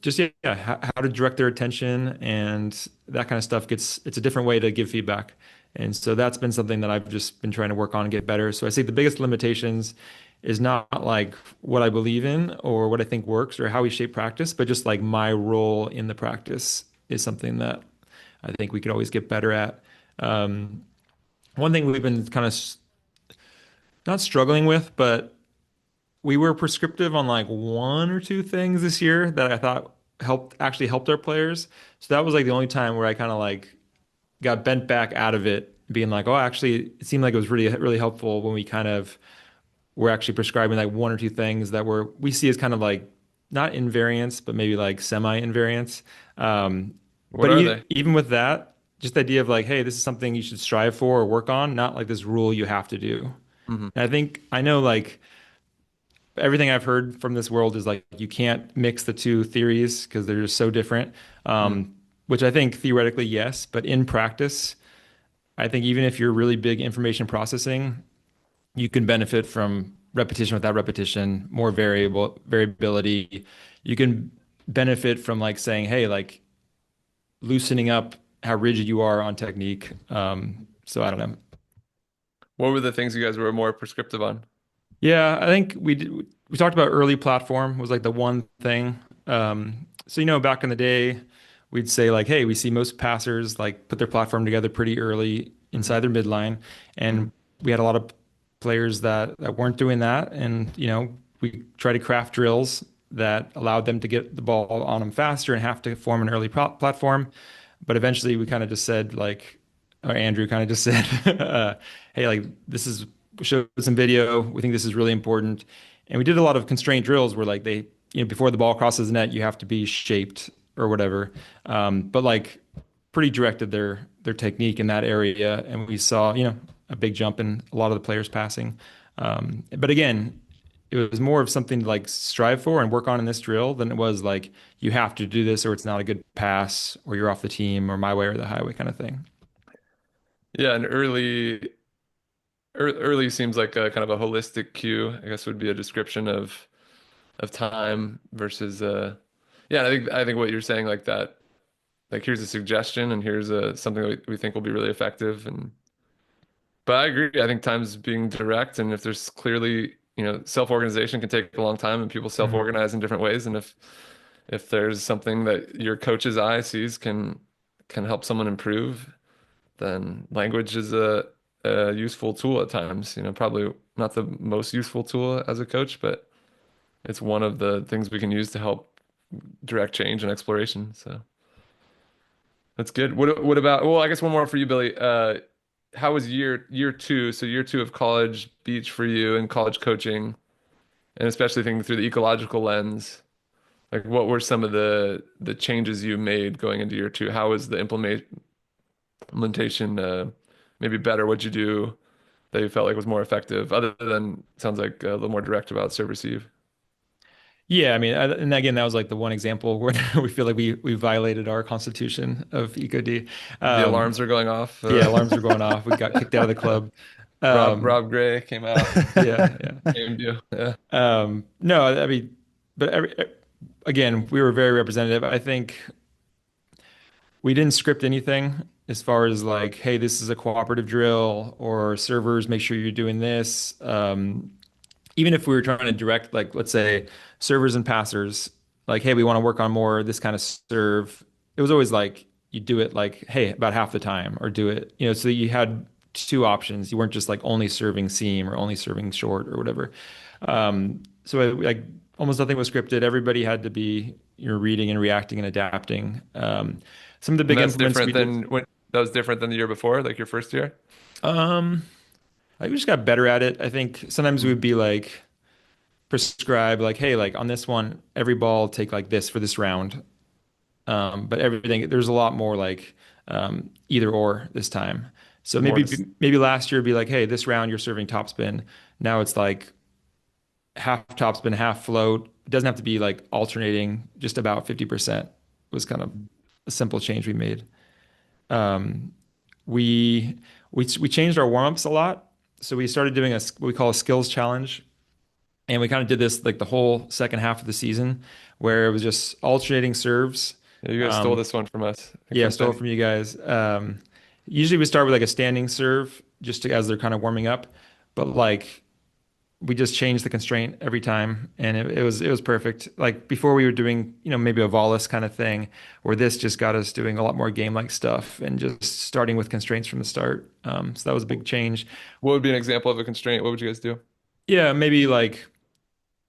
just yeah, how to direct their attention and that kind of stuff it's a different way to give feedback. And so that's been something that I've just been trying to work on and get better. So I say the biggest limitations is not like what I believe in or what I think works or how we shape practice, but just like my role in the practice is something that I think we could always get better at. Um, One thing we've been kind of not struggling with, but we were prescriptive on like one or two things this year that I thought helped our players. So that was like the only time where I kind of like got bent back out of it, being like, oh, actually, it seemed like it was really, really helpful when we kind of were actually prescribing like one or two things that we see as kind of like not invariants, but maybe like semi-invariants. What But are they? even with that, just the idea of like, hey, this is something you should strive for or work on, not like this rule you have to do. Hmm. And I know like everything I've heard from this world is like you can't mix the two theories because they're just so different. Mm. Which I think theoretically, yes, but in practice, I think even if you're really big information processing, you can benefit from repetition without repetition, more variability. You can benefit from like saying, hey, like loosening up how rigid you are on technique. So I don't know. What were the things you guys were more prescriptive on? Yeah, I think we talked about early platform was like the one thing. So back in the day, we'd say like, hey, we see most passers like put their platform together pretty early inside their midline, Mm. and we had a lot of players that weren't doing that, and we try to craft drills that allowed them to get the ball on them faster and have to form an early platform. But eventually, we kind of just said like, or Andrew kind of just said, hey, like this is showed some video. We think this is really important. And we did a lot of constraint drills where like before the ball crosses the net, you have to be shaped or whatever. But like pretty directed their technique in that area. And we saw, a big jump in a lot of the players passing. But again, it was more of something to like strive for and work on in this drill than it was like you have to do this or it's not a good pass or you're off the team or my way or the highway kind of thing. Yeah, and early. Early seems like a kind of a holistic cue, I guess would be a description of time versus yeah, I think what you're saying like that, like here's a suggestion and here's a something that we think will be really effective. And but I agree. I think time's being direct, and if there's clearly, self-organization can take a long time and people Mhm. self-organize in different ways. And if there's something that your coach's eye sees can help someone improve, then language is a useful tool at times. Probably not the most useful tool as a coach, but it's one of the things we can use to help direct change and exploration. So that's good. What about, well, I guess one more for you, Billy. How was year two? So year two of college beach for you and college coaching, and especially thinking through the ecological lens. Like, what were some of the changes you made going into year two? How was the implementation maybe better? What'd you do that you felt like was more effective, other than sounds like a little more direct about serve receive? Yeah, I mean, and again, that was like the one example where we feel like we violated our constitution of EcoD. The Um, alarms are going off. yeah, alarms were going off. We got kicked out of the club. Um, Rob Gray came out, yeah, yeah. named you. Yeah. No, I mean, but again, we were very representative. I think we didn't script anything as far as like, hey, this is a cooperative drill, or servers, make sure you're doing this. Even if we were trying to direct, like, let's say servers and passers, like, hey, we want to work on more this kind of serve. It was always like you do it like, hey, about half the time, or do it, so you had two options. You weren't just like only serving seam or only serving short or whatever. So like almost nothing was scripted. Everybody had to be, reading and reacting and adapting. Some of the And big that's implements we different did. than when that was different than the year before, like your first year. Um, I think we just got better at it. I think sometimes we Mm. would be like prescribe like, hey, like on this one, every ball take like this for this round. But everything there's a lot more like either or this time. So More maybe last year it'd be like, hey, this round you're serving topspin. Now it's like half topspin, half float. It doesn't have to be like alternating, just about 50% was kind of a simple change we made. Um, we changed our warm-ups a lot. So we started doing what we call a skills challenge. And we kind of did this like the whole second half of the season, where it was just alternating serves. Yeah, you guys stole Um, this one from us. I think yeah, from stole it Penny. from you guys. Usually we start with like a standing serve as they're kind of warming up, but like we just changed the constraint every time, and it was perfect. Like before we were doing, maybe a Volley kind of thing, where this just got us doing a lot more game-like stuff and just starting with constraints from the start. So that was a big change. What would be an example of a constraint? What would you guys do? Yeah, maybe like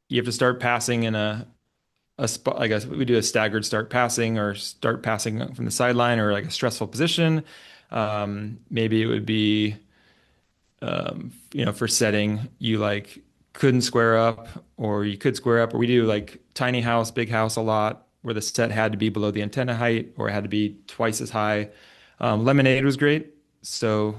you have to start passing in a spot. I guess we do a staggered start passing, or start passing from the sideline, or like a stressful position. Maybe it would be, for setting, you like couldn't square up, or you could square up, or we do like tiny house, big house a lot, where the set had to be below the antenna height, or it had to be twice as high. Lemonade was great. So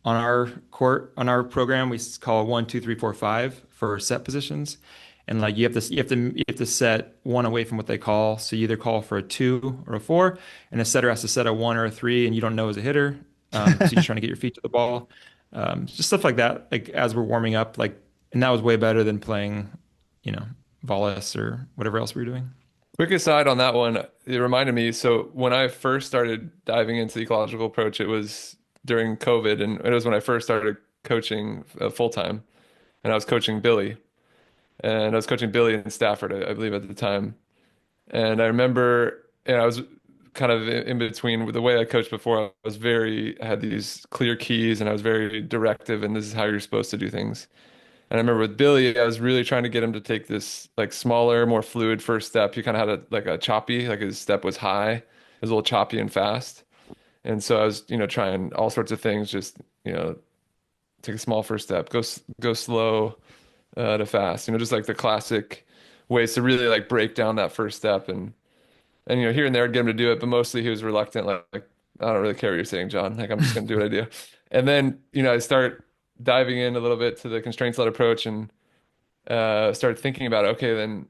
on our program, we call 1, 2, 3, 4, 5 for set positions. And like you have to set one away from what they call. So you either call for a 2 or a 4, and a setter has to set a 1 or a 3, and you don't know as a hitter. So you're just trying to get your feet to the ball. Just stuff like that, like as we're warming up, like, and that was way better than playing, you know, Volley or whatever else we were doing. Quick aside on that one, it reminded me. So when I first started diving into the ecological approach, it was during COVID, and it was when I first started coaching full time, and I was coaching Billy, and I was coaching Billy in Stafford, I believe at the time. And I remember, I was kind of in between with the way I coached before. I had these clear keys, and I was very directive, and this is how you're supposed to do things. And I remember with Billy, I was really trying to get him to take this like smaller, more fluid first step. He kind of had like a choppy, like his step was high. It was a little choppy and fast. And so I was, trying all sorts of things, just, take a small first step, go slow to fast, just like the classic ways to really like break down that first step. And here and there I'd get him to do it, but mostly he was reluctant, like I don't really care what you're saying, John. Like I'm just gonna do what I do. And then, I start diving in a little bit to the constraints-led approach, and started thinking about, okay, then,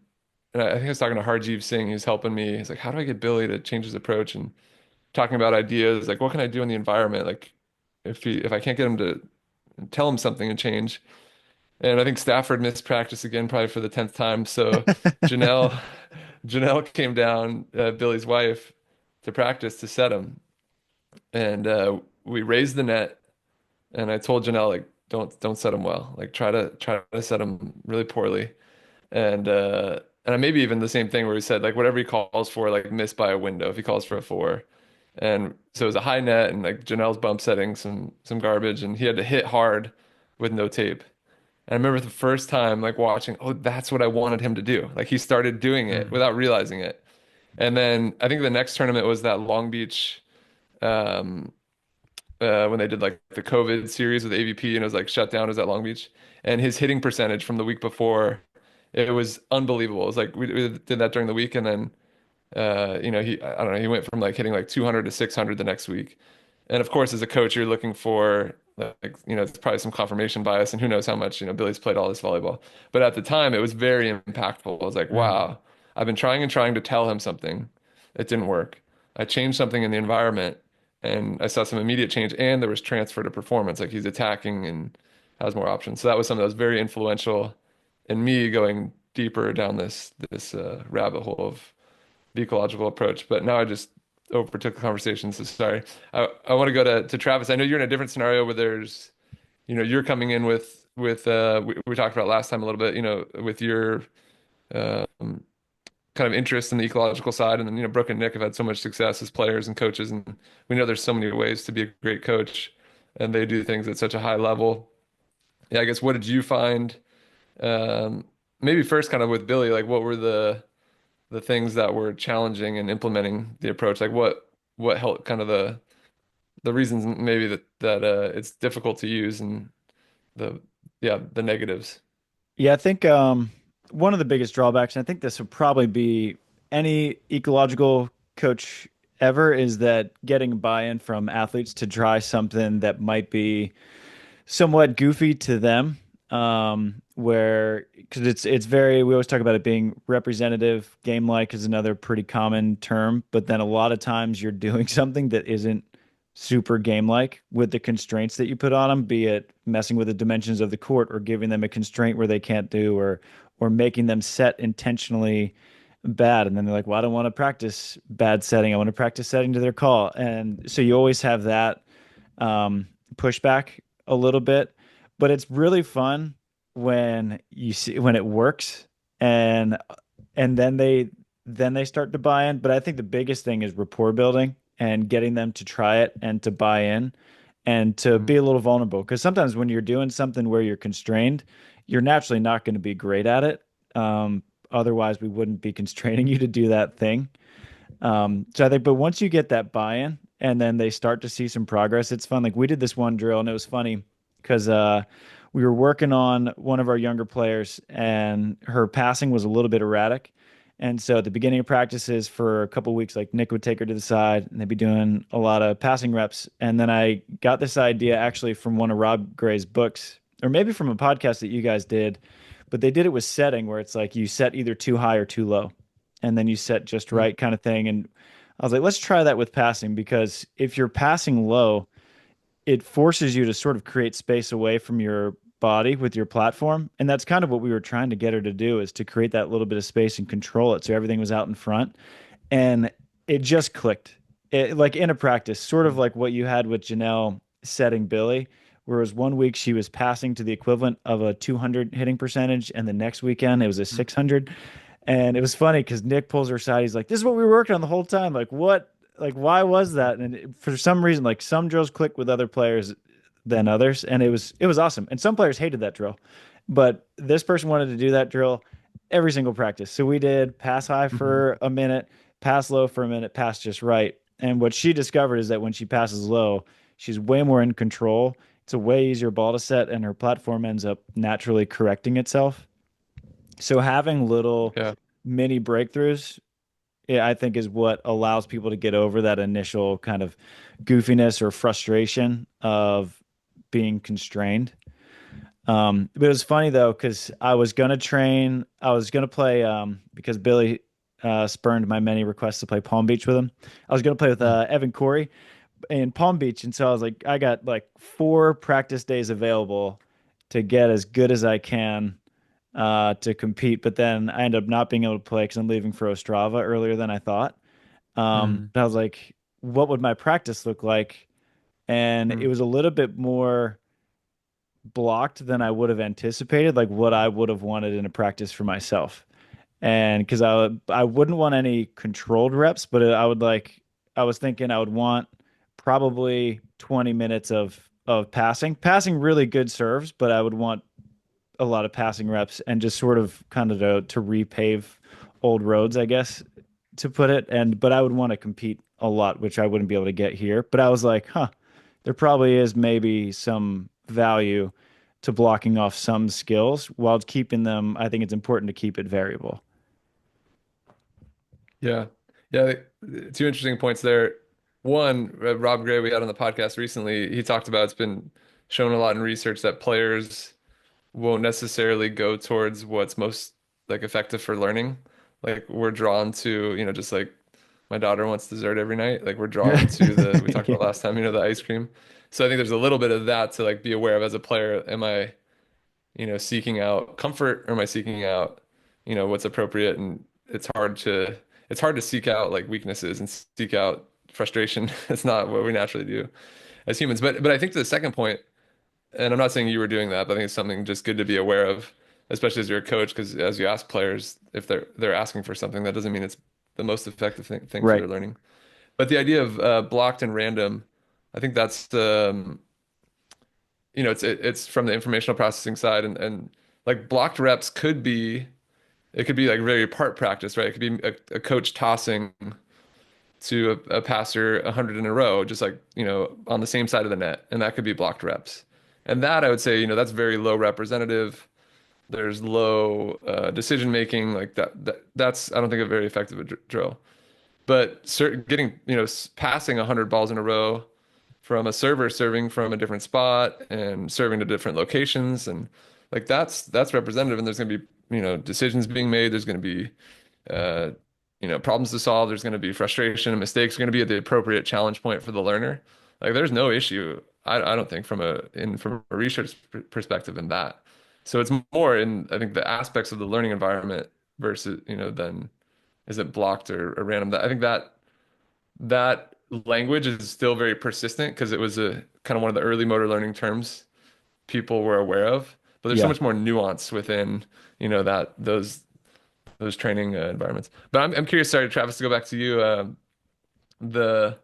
and I think I was talking to Harjeev Singh, who's helping me. He's like, how do I get Billy to change his approach? And talking about ideas, like what can I do in the environment? Like if I can't get him to and tell him something and change. And I think Stafford missed practice again, probably for the 10th time. So Janelle, Janelle came down, Billy's wife, to practice to set him. And we raised the net. And I told Janelle, like, don't set him well. Like, try to set him really poorly. And maybe even the same thing where he said, like, whatever he calls for, like, miss by a window if he calls for a four. And so it was a high net, and like Janelle's bump setting some garbage, and he had to hit hard with no tape. And I remember the first time like watching, oh, that's what I wanted him to do. Like he started doing it without realizing it. And then I think the next tournament was that Long Beach, um, when they did like the COVID series with AVP and it was like shut down. It was at Long Beach, and his hitting percentage from the week before, it was unbelievable. It was like we did that during the week, and then I don't know, he went from like hitting like 200 to 600 the next week. And of course, as a coach, you're looking for like, it's probably some confirmation bias, and who knows how much, Billy's played all this volleyball. But at the time, it was very impactful. I was like, Mm. wow, I've been trying and trying to tell him something. It didn't work. I changed something in the environment, and I saw some immediate change, and there was transfer to performance. Like he's attacking and has more options. So that was something that was very influential in me going deeper down this rabbit hole of the ecological approach. But now I just overtook the conversation, so sorry. I want to go to Travis. I know you're in a different scenario where there's, you're coming in with we talked about last time a little bit, with your um, kind of interest in the ecological side, and then Brooke and Nick have had so much success as players and coaches, and we know there's so many ways to be a great coach, and they do things at such a high level. Yeah, I guess what did you find? Um, Maybe first, kind of with Billy, like what were the things that were challenging in implementing the approach? Like what helped, kind of the reasons maybe that it's difficult to use, and the the negatives. Yeah, I think one of the biggest drawbacks, and I think this would probably be any ecological coach ever, is that getting buy-in from athletes to try something that might be somewhat goofy to them, where because it's very, we always talk about it being representative. Game like is another pretty common term, but then a lot of times you're doing something that isn't super game like with the constraints that you put on them, be it messing with the dimensions of the court or giving them a constraint where they can't do, or making them set intentionally bad. And then they're like, well, I don't want to practice bad setting. I want to practice setting to their call. And so you always have that pushback a little bit, but it's really fun when you see when it works, and then they start to buy in. But I think the biggest thing is rapport building and getting them to try it and to buy in and to Mhm. be a little vulnerable. Because sometimes when you're doing something where you're constrained, you're naturally not going to be great at it. Otherwise, we wouldn't be constraining you to do that thing. So I think, but once you get that buy-in and then they start to see some progress, it's fun. Like we did this one drill and it was funny because we were working on one of our younger players and her passing was a little bit erratic. And so at the beginning of practices for a couple of weeks, like Nick would take her to the side and they'd be doing a lot of passing reps. And then I got this idea actually from one of Rob Gray's books, or maybe from a podcast that you guys did, but they did it with setting where it's like you set either too high or too low, and then you set just Mhm. right kind of thing. And I was like, let's try that with passing, because if you're passing low, it forces you to sort of create space away from your body with your platform. And that's kind of what we were trying to get her to do, is to create that little bit of space and control it so everything was out in front. And it just clicked. Like in a practice, sort of like what you had with Janelle setting Billy, whereas one week she was passing to the equivalent of a 200 hitting percentage, and the next weekend it was a 600. And it was funny because Nick pulls her aside. He's like, "This is what we were working on the whole time. Like, what? Like, why was that?" And for some reason, like some drills click with other players than others, and it was awesome. And some players hated that drill, but this person wanted to do that drill every single practice. So we did pass high Mhm. for a minute, pass low for a minute, pass just right. And what she discovered is that when she passes low, she's way more in control. It's a way easier ball to set, and her platform ends up naturally correcting itself. So having little Yeah. mini breakthroughs, yeah, I think is what allows people to get over that initial kind of goofiness or frustration of being constrained. But it was funny though, because I was gonna play, because Billy spurned my many requests to play Palm Beach with him. I was gonna play with Mhm. Evan Corey, in Palm Beach. And so I was like, I got like 4 practice days available to get as good as I can to compete. But then I ended up not being able to play because I'm leaving for Ostrava earlier than I thought. Mm, And I was like, what would my practice look like? And it mm, was a little bit more blocked than I would have anticipated, like what I would have wanted in a practice for myself. And because I wouldn't want any controlled reps, but I was thinking I would want probably 20 minutes of passing really good serves, but I would want a lot of passing reps and just sort of kind of to repave old roads, I guess, to put it. And but I would want to compete a lot, which I wouldn't be able to get here. But I was like, huh, there probably is maybe some value to blocking off some skills while keeping them. I think it's important to keep it variable. yeah. Yeah. Two interesting points there. One, Rob Gray, we had on the podcast recently, he talked about it's been shown a lot in research that players won't necessarily go towards what's most like effective for learning. Like we're drawn to, just like my daughter wants dessert every night. Like we're drawn to we talked Yeah. about last time, the ice cream. So I think there's a little bit of that to like be aware of as a player. Am I, seeking out comfort or am I seeking out, what's appropriate? And it's hard to seek out like weaknesses and seek out frustration. It's not what we naturally do as humans. But I think the second point, and I'm not saying you were doing that, but I think it's something just good to be aware of, especially as you're a coach, because as you ask players, if they're asking for something, that doesn't mean it's the most effective thing for Right. their learning. But the idea of blocked and random, I think that's it's from the informational processing side, and like blocked reps could be like very part practice, right? It could be a coach tossing to a passer 100 in a row, just like, on the same side of the net. And that could be blocked reps. And that I would say, that's very low representative. There's low decision making like that's I don't think a very effective drill. But getting, passing 100 balls in a row from a server serving from a different spot and serving to different locations and like that's representative and there's going to be, decisions being made. There's going to be uh, problems to solve. There's going to be frustration and mistakes are going to be at the appropriate challenge point for the learner. Like there's no issue, I don't think from a research perspective in that. So it's more in, I think, the aspects of the learning environment versus, than is it blocked or random. I think that language is still very persistent because it was a kind of one of the early motor learning terms people were aware of. But there's so Yeah. much more nuance within, that those training environments. But I'm curious, sorry, Travis, to go back to you. The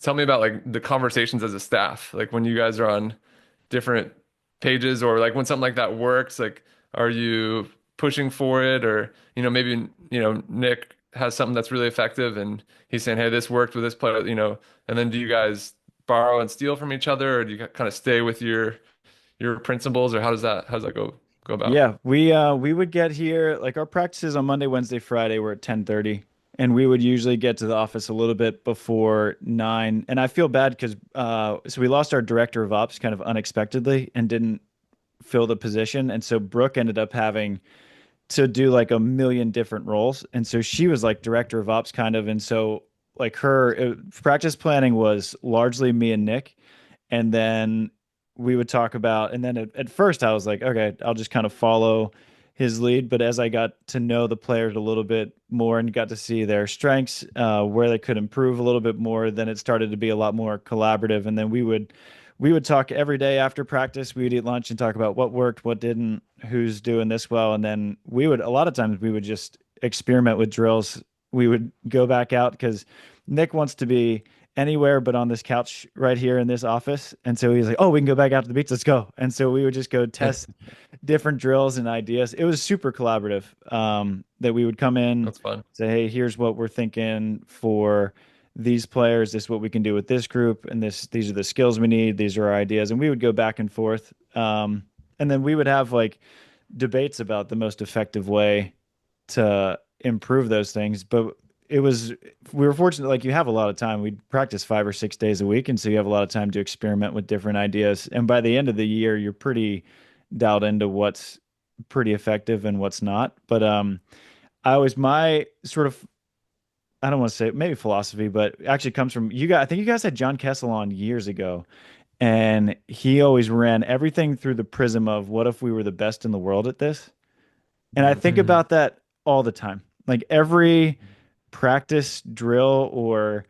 tell me about like the conversations as a staff, like when you guys are on different pages or like when something like that works, like are you pushing for it or maybe Nick has something that's really effective and he's saying, hey, this worked with this player, and then do you guys borrow and steal from each other or do you kind of stay with your principles or how does that go about? Yeah, we would get here like our practices on Monday, Wednesday, Friday were at 10:30 and we would usually get to the office a little bit before 9. And I feel bad because so we lost our director of ops kind of unexpectedly and didn't fill the position. And so Brooke ended up having to do like a million different roles. And so she was like director of ops kind of. And so like her practice planning was largely me and Nick. And then we would talk about, and then at first I was like, okay, I'll just kind of follow his lead. But as I got to know the players a little bit more and got to see their strengths, where they could improve a little bit more, then it started to be a lot more collaborative. And then we would talk every day after practice. We would eat lunch and talk about what worked, what didn't, who's doing this well. And then a lot of times we would just experiment with drills. We would go back out because Nick wants to be anywhere but on this couch right here in this office. And so he was like, oh, we can go back out to the beach. Let's go. And so we would just go test different drills and ideas. It was super collaborative, that we would come in, That's fun. say, hey, here's what we're thinking for these players. This is what we can do with this group. And these are the skills we need. These are our ideas. And we would go back and forth. And then we would have like debates about the most effective way to improve those things. But we were fortunate, like you have a lot of time. We'd practice 5 or 6 days a week. And so you have a lot of time to experiment with different ideas. And by the end of the year, you're pretty dialed into what's pretty effective and what's not. But I always, my sort of I don't want to say maybe philosophy, but actually comes from you guys. I think you guys had John Kessel on years ago, and he always ran everything through the prism of what if we were the best in the world at this? And I Mm. think Mhm. about that all the time. Like every practice drill or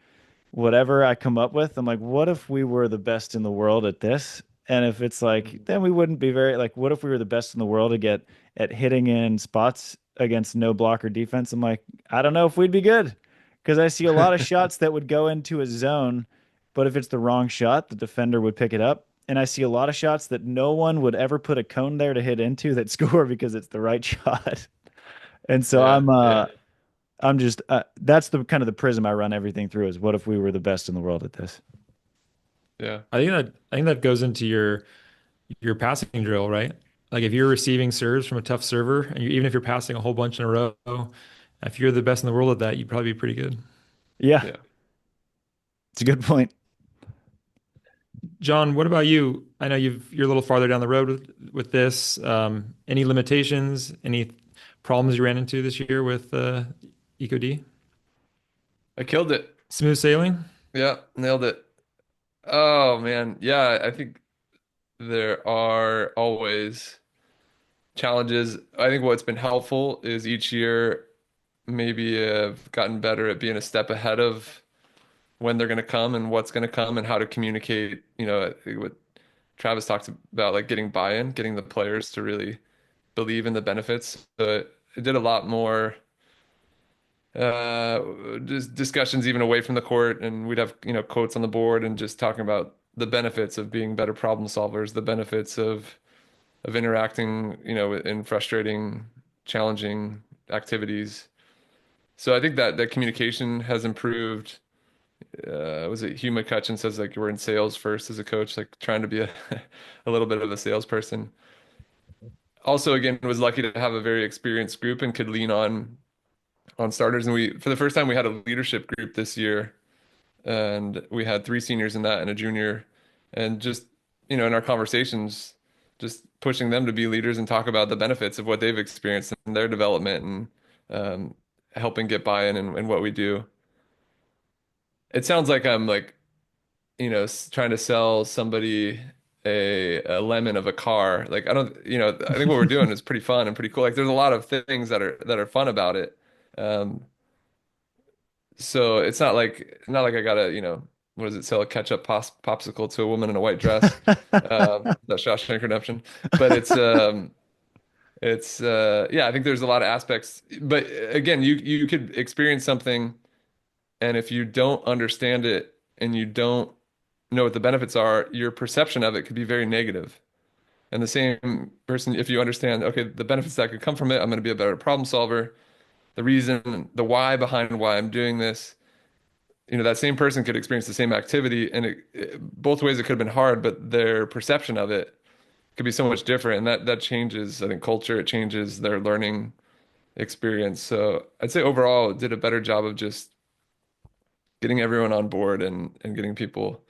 whatever I come up with, I'm like, what if we were the best in the world at this? And if it's like, Mhm. then we wouldn't be very like, what if we were the best in the world to get at hitting in spots against no blocker defense? I'm like, I don't know if we'd be good because I see a lot of shots that would go into a zone, but if it's the wrong shot, the defender would pick it up. And I see a lot of shots that no one would ever put a cone there to hit into that score because it's the right shot. And so Yeah, yeah, I'm just that's the kind of the prism I run everything through is what if we were the best in the world at this? yeah. I think that goes into your passing drill, right? Like if you're receiving serves from a tough server, and even if you're passing a whole bunch in a row, if you're the best in the world at that, you'd probably be pretty good. Yeah, Yeah. it's a good point. John, what about you? I know you're a little farther down the road with this. Any limitations? Any problems you ran into this year with EcoD? I killed it. Smooth sailing? Yeah, nailed it. Oh man. Yeah, I think there are always challenges. I think what's been helpful is each year maybe have gotten better at being a step ahead of when they're going to come and what's going to come and how to communicate. I think what Travis talked about, like getting buy-in, getting the players to really believe in the benefits. It did a lot more just discussions even away from the court, and we'd have quotes on the board and just talking about the benefits of being better problem solvers, the benefits of interacting, in frustrating, challenging activities. So I think that communication has improved. Was it Hugh McCutcheon says like we're in sales first as a coach, like trying to be a a little bit of a salesperson. Also, again, was lucky to have a very experienced group and could lean on starters. And we, for the first time, we had a leadership group this year, and we had three seniors in that and a junior, and just in our conversations, just pushing them to be leaders and talk about the benefits of what they've experienced in their development and helping get buy-in in what we do. It sounds like I'm like trying to sell somebody a lemon of a car. Like I don't, I think what we're doing is pretty fun and pretty cool. Like there's a lot of things that are fun about it. Um, so it's not like I gotta, what does it sell a ketchup popsicle to a woman in a white dress? That Shawshank Redemption. But it's yeah, I think there's a lot of aspects. But again, you could experience something, and if you don't understand it and you don't know what the benefits are, your perception of it could be very negative. And the same person, if you understand, okay, the benefits that could come from it, I'm going to be a better problem solver. The reason, the why behind why I'm doing this, that same person could experience the same activity, and both ways it could have been hard, but their perception of it could be so much different, and that changes, I think, culture. It changes their learning experience. So I'd say overall, it did a better job of just getting everyone on board and getting people.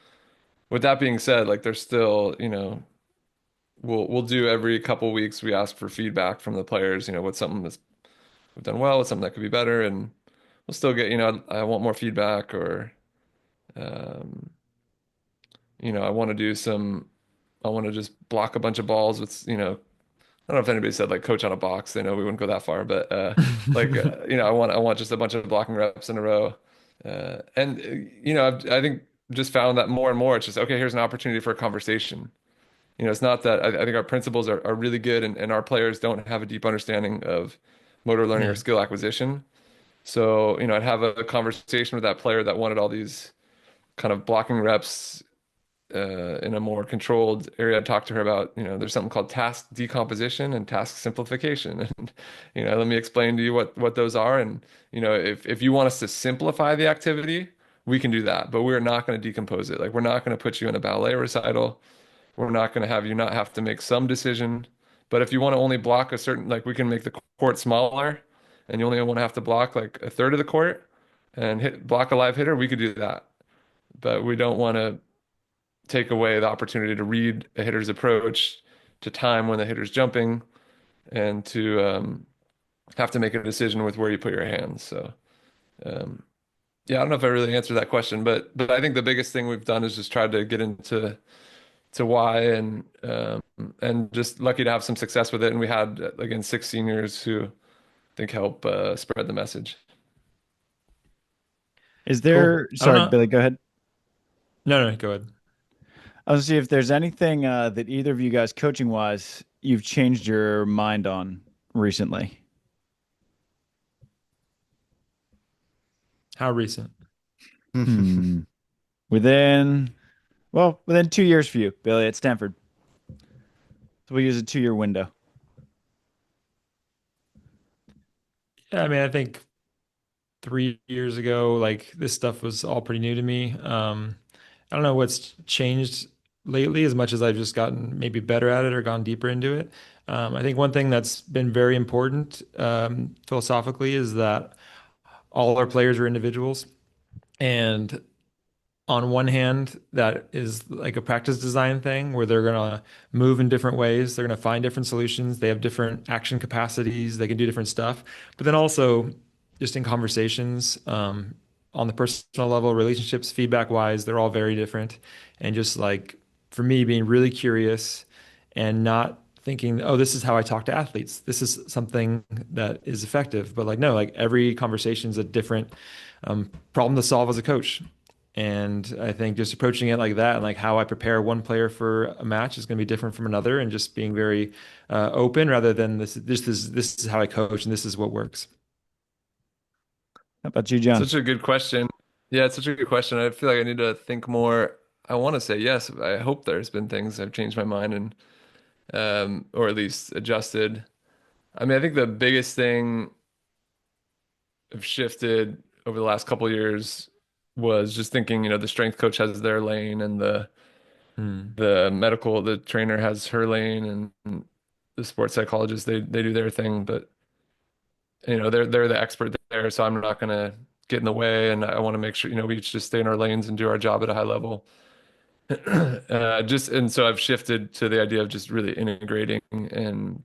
With that being said, like there's still, we'll do every couple weeks. We ask for feedback from the players. What's something that's we've done well, what's something that could be better, and we'll still get. I want more feedback, or um, I want to do some. I want to just block a bunch of balls with. I don't know if anybody said like coach on a box. They know we wouldn't go that far, but I want just a bunch of blocking reps in a row, and I think just found that more and more. It's just okay. Here's an opportunity for a conversation. It's not that I think our principles are really good, and our players don't have a deep understanding of motor learning or Yeah. skill acquisition. So, I'd have a conversation with that player that wanted all these kind of blocking reps in a more controlled area. I'd talk to her about, there's something called task decomposition and task simplification. And, let me explain to you what those are. And, if you want us to simplify the activity, we can do that, but we're not going to decompose it. Like, we're not going to put you in a ballet recital. We're not going to have you not have to make some decision. But if you want to only block a certain, like we can make the court smaller and you only want to have to block like a third of the court and block a live hitter, we could do that. But we don't want to take away the opportunity to read a hitter's approach, to time when the hitter's jumping, and to have to make a decision with where you put your hands. So um, Yeah, I don't know if I really answered that question, but I think the biggest thing we've done is just try to get into to why and just lucky to have some success with it. And we had again 6 seniors who I think help spread the message. Is Cool. there, I don't sorry, know. Billy, go ahead. No, no, go ahead. I was to see if there's anything that either of you guys coaching wise you've changed your mind on recently. How recent? Hmm. Within, well, within 2 years for you, Billy, at Stanford. So we'll use a 2 year window. Yeah, I mean, I think 3 years ago, like this stuff was all pretty new to me. I don't know what's changed lately as much as I've just gotten maybe better at it or gone deeper into it. I think one thing that's been very important philosophically is that all our players are individuals. And on one hand, that is like a practice design thing where they're going to move in different ways. They're going to find different solutions. They have different action capacities. They can do different stuff. But then also, just in conversations, on the personal level, relationships, feedback wise, they're all very different. And just like for me, being really curious and not thinking, oh, this is how I talk to athletes. This is something that is effective. But like, no, like every conversation is a different problem to solve as a coach. And I think just approaching it like that and like how I prepare one player for a match is going to be different from another, and just being very open rather than this is how I coach and this is what works. How about you, John? Such a good question. Yeah, it's such a good question. I feel like I need to think more. I want to say yes. I hope there's been things I've changed my mind and or at least adjusted. I mean, I think the biggest thing I've shifted over the last couple of years was just thinking, the strength coach has their lane and Hmm. the trainer has her lane and the sports psychologist they do their thing, but they're the expert there, so I'm not gonna get in the way, and I want to make sure we each just stay in our lanes and do our job at a high level. Just and so I've shifted to the idea of just really integrating and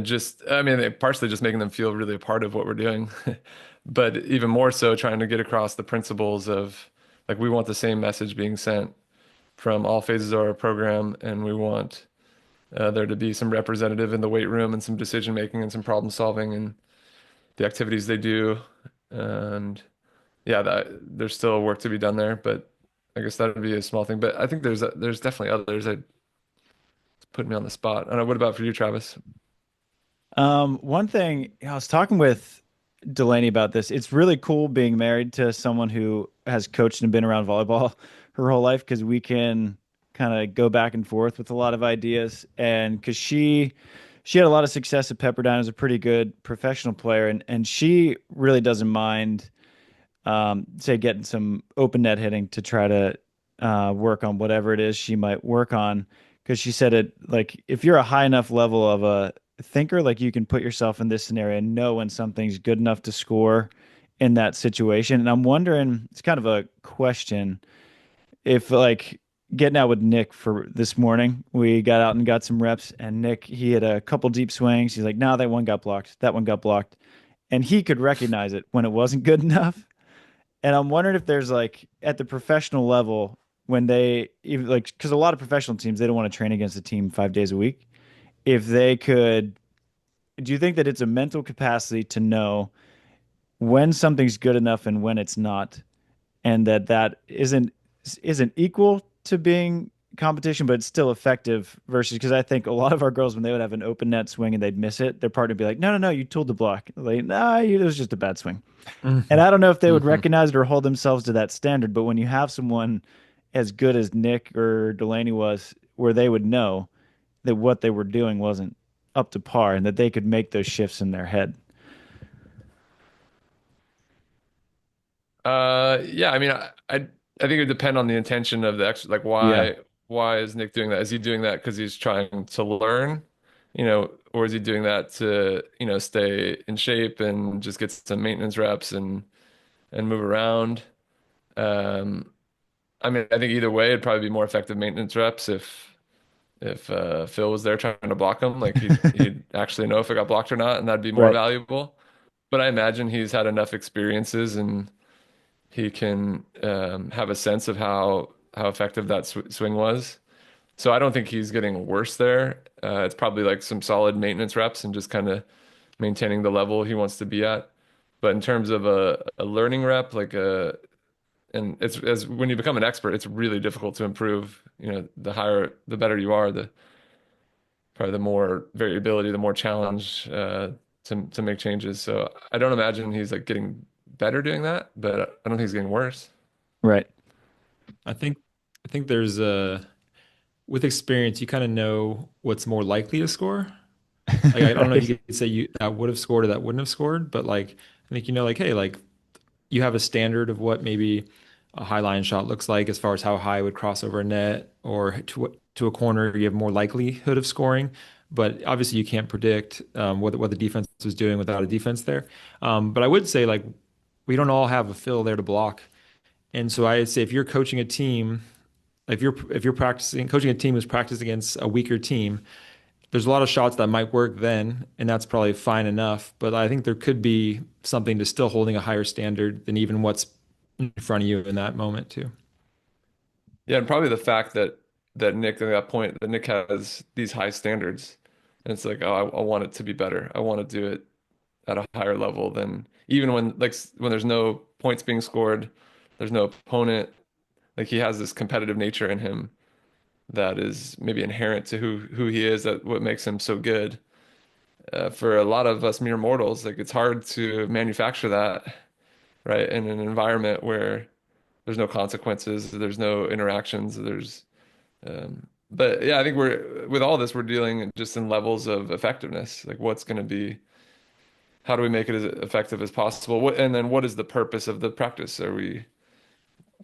just I mean partially just making them feel really a part of what we're doing, but even more so trying to get across the principles of like we want the same message being sent from all phases of our program, and we want there to be some representative in the weight room and some decision making and some problem solving and the activities they do. And yeah, there's still work to be done there, but I guess that would be a small thing. But I think there's definitely others that put me on the spot. I don't know. What about for you, Travis? One thing I was talking with Delaney about this. It's really cool being married to someone who has coached and been around volleyball her whole life because we can kind of go back and forth with a lot of ideas. And because she had a lot of success at Pepperdine as a pretty good professional player, and she really doesn't mind say getting some open net hitting to try to work on whatever it is she might work on. Because she said it like if you're a high enough level of a thinker, like you can put yourself in this scenario and know when something's good enough to score in that situation. And I'm wondering, it's kind of a question if like getting out with Nick for this morning, we got out and got some reps, and Nick, he had a couple deep swings. He's like, no, that one got blocked. That one got blocked. And he could recognize it when it wasn't good enough. And I'm wondering if there's like at the professional level when they even like because a lot of professional teams they don't want to train against a team 5 days a week. If they could, do you think that it's a mental capacity to know when something's good enough and when it's not, and that isn't equal to being competition, but it's still effective versus because I think a lot of our girls when they would have an open net swing and they'd miss it, their partner would be like, no, no, no, you tooled the block. Like, nah, it was just a bad swing. And I don't know if they would Hmm. recognize it or hold themselves to that standard, but when you have someone as good as Nick or Delaney was, where they would know that what they were doing wasn't up to par and that they could make those shifts in their head. Yeah, I mean, I think it would depend on the intention of the extra, like Yeah. why is Nick doing that? Is he doing that because he's trying to learn, or is he doing that to, stay in shape and just get some maintenance reps and move around? Um, I mean, I think either way, it'd probably be more effective maintenance reps if Phil was there trying to block him, like he'd actually know if it got blocked or not, and that'd be more Right. valuable. but I imagine he's had enough experiences and he can have a sense of how effective that swing was. So I don't think he's getting worse there. It's probably like some solid maintenance reps and just kind of maintaining the level he wants to be at. But in terms of a learning rep, and it's as when you become an expert, it's really difficult to improve. The higher, the better you are, the probably the more variability, the more challenge to make changes. So I don't imagine he's like getting better doing that, but I don't think he's getting worse. Right. I think I think there's a with experience, you kind of know what's more likely to score. Like I don't know if Right. you could say you that would have scored or that wouldn't have scored, but like I think like hey, like you have a standard of what maybe a high line shot looks like as far as how high it would cross over a net or to a corner. You have more likelihood of scoring, but obviously you can't predict what the defense was doing without a defense there. But I would say like we don't all have a fill there to block, and so I'd say if you're coaching a team, if you're practicing coaching a team who's practiced against a weaker team, there's a lot of shots that might work then, and that's probably fine enough. But I think there could be something to still holding a higher standard than even what's in front of you in that moment too. Yeah, and probably the fact that Nick at that point that Nick has these high standards, and it's like, oh, I want it to be better. I want to do it at a higher level than even when there's no points being scored, there's no opponent. Like he has this competitive nature in him that is maybe inherent to who he is, that what makes him so good. For a lot of us mere mortals, like it's hard to manufacture that, right? In an environment where there's no consequences, there's no interactions, but yeah, I think we're with all this, we're dealing just in levels of effectiveness. Like what's going to be, how do we make it as effective as possible? And then what is the purpose of the practice? Are we,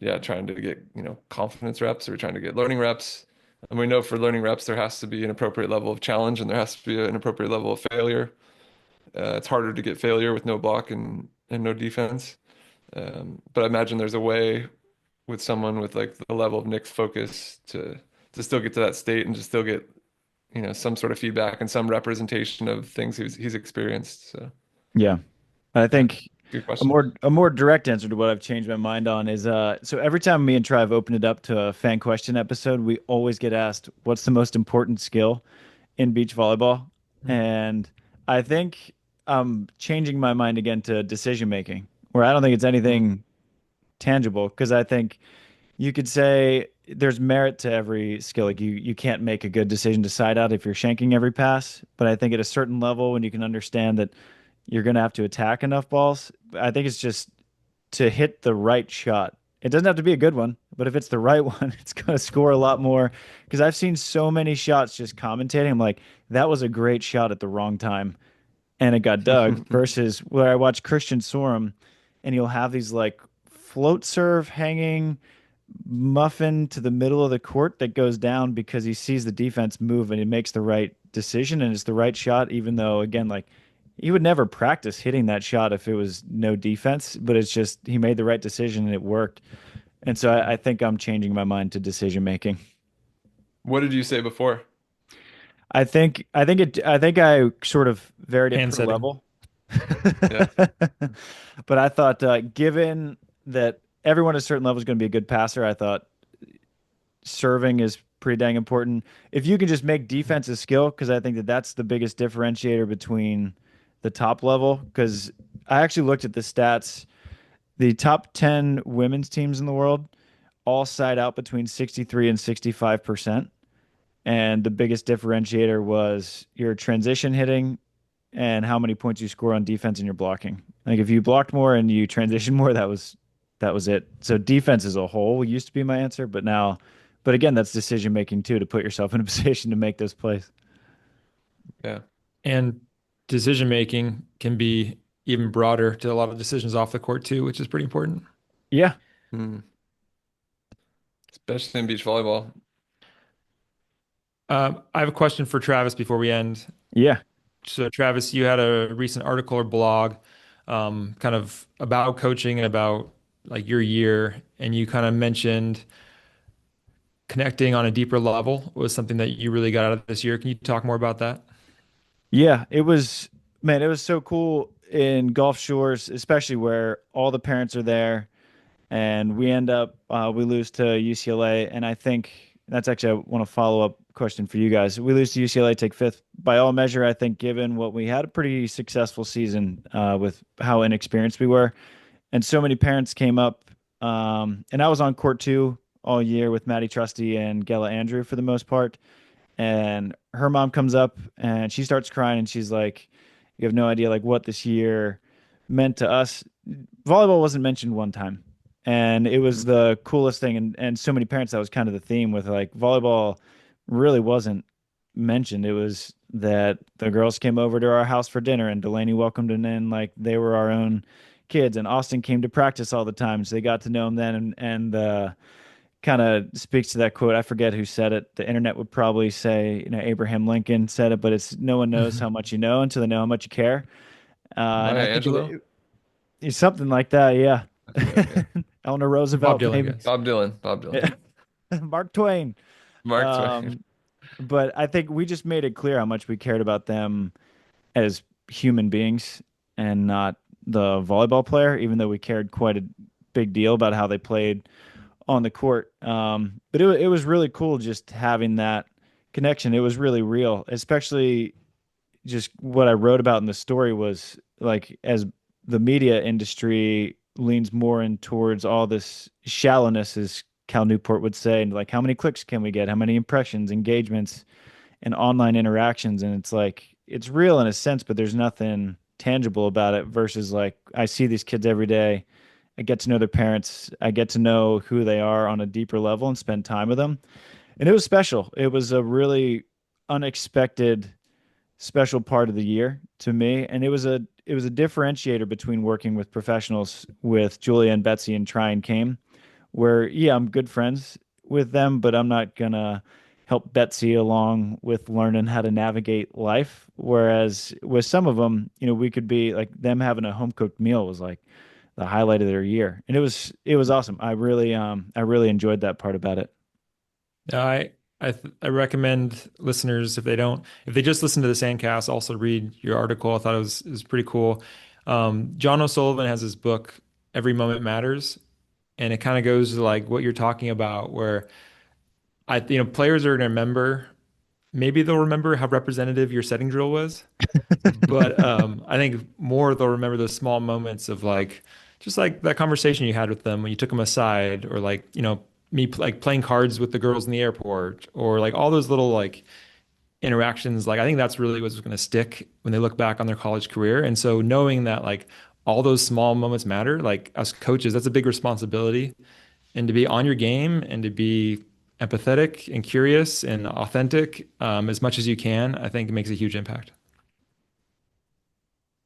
yeah, trying to get, confidence reps? Are we trying to get learning reps? And we know for learning reps, there has to be an appropriate level of challenge and there has to be an appropriate level of failure. It's harder to get failure with no block and no defense. But I imagine there's a way with someone with like the level of Nick's focus to still get to that state and to still get, some sort of feedback and some representation of things he's experienced. So Yeah. I yeah, think good a question. more direct answer to what I've changed my mind on is so every time me and Trive open it up to a fan question episode, we always get asked what's the most important skill in beach volleyball. And I think I'm changing my mind again to decision making, where I don't think it's Mm. anything tangible because I think you could say there's merit to every skill. Like you can't make a good decision to side out if you're shanking every pass, but I think at a certain level when you can understand that you're going to have to attack enough balls, I think it's just to hit the right shot. It doesn't have to be a good one, but if it's the right one, it's going to score a lot more. Because I've seen so many shots just commentating. I'm like, that was a great shot at the wrong time, and it got dug. Versus where I watch Christian Sorum, and he'll have these like float serve hanging muffin to the middle of the court that goes down because he sees the defense move and he makes the right decision and it's the right shot, even though again, like he would never practice hitting that shot if it was no defense, but it's just he made the right decision and it worked. And so I think I'm changing my mind to decision making. What did you say before? I think I sort of varied it Hand per setting. level. Yeah. But I thought, given that everyone at a certain level is going to be a good passer, I thought serving is pretty dang important. If you can just make defense a skill, because I think that that's the biggest differentiator between the top level. Because I actually looked at the stats. The top 10 women's teams in the world all side out between 63 and 65%. And the biggest differentiator was your transition hitting and how many points you score on defense and your blocking. Like if you blocked more and you transitioned more, that was it. So defense as a whole used to be my answer, but now, but again, that's decision making too to put yourself in a position to make those plays. Yeah. And decision making can be even broader to a lot of decisions off the court too, which is pretty important. Yeah, Mm. Especially in beach volleyball. I have a question for Travis before we end. yeah, So, Travis, you had a recent article or blog, kind of about coaching and about like your year, and you kind of mentioned connecting on a deeper level was something that you really got out of this year. Can you talk more about that? yeah. It was. Man, it was so cool in Gulf Shores, especially where all the parents are there, and we end up we lose to UCLA, and I think that's actually I want to follow up question for you guys. We lose to UCLA, take fifth. By all measure, I think given what we had a pretty successful season with how inexperienced we were, and so many parents came up, and I was on court too all year with Maddie Trusty and Gela Andrew for the most part. And her mom comes up and she starts crying and she's like, "You have no idea like what this year meant to us." Volleyball wasn't mentioned one time. And it was the coolest thing. And so many parents, that was kind of the theme with like volleyball really wasn't mentioned. It was that the girls came over to our house for dinner and Delaney welcomed them in like they were our own kids. And Austin came to practice all the time. So they got to know him then. And kind of speaks to that quote. I forget who said it. The internet would probably say, Abraham Lincoln said it, but it's no one knows how much you know until they know how much you care. And I Maya think Angelou? it's something like that. Yeah. Okay, okay. Eleanor Bob Roosevelt, Dylan, I maybe. guess. Bob Dylan. Bob Dylan. Yeah. Mark Twain. Mark Twain. Um, but I think we just made it clear how much we cared about them as human beings and not the volleyball player, even though we cared quite a big deal about how they played on the court. But it was really cool just having that connection. It was really real, especially just what I wrote about in the story was like as the media industry leans more in towards all this shallowness, as Cal Newport would say, and like how many clicks can we get, how many impressions, engagements, and online interactions, and it's like it's real in a sense, but there's nothing tangible about it. Versus like I see these kids every day. I get to know their parents. I get to know who they are on a deeper level and spend time with them. And it was special. It was a really unexpected special part of the year to me, and it was a differentiator between working with professionals with Julia and Betsy and Try and Came, where yeah, I'm good friends with them, but I'm not gonna help Betsy along with learning how to navigate life. Whereas with some of them, we could be like them having a home cooked meal was like the highlight of their year, and it was awesome. I really enjoyed that part about it. Yeah, I recommend listeners if they just listen to the Sandcast, also read your article. I thought it was pretty cool. John O'Sullivan has his book Every Moment Matters, and it kind of goes to like what you're talking about, where players are going to remember. Maybe they'll remember how representative your setting drill was, but I think more they'll remember those small moments of like just like that conversation you had with them when you took them aside, or like like playing cards with the girls in the airport, or like all those little like interactions. Like I think that's really what's going to stick when they look back on their college career. And so knowing that like all those small moments matter, like as coaches, that's a big responsibility, and to be on your game and to be empathetic and curious and authentic as much as you can, I think it makes a huge impact.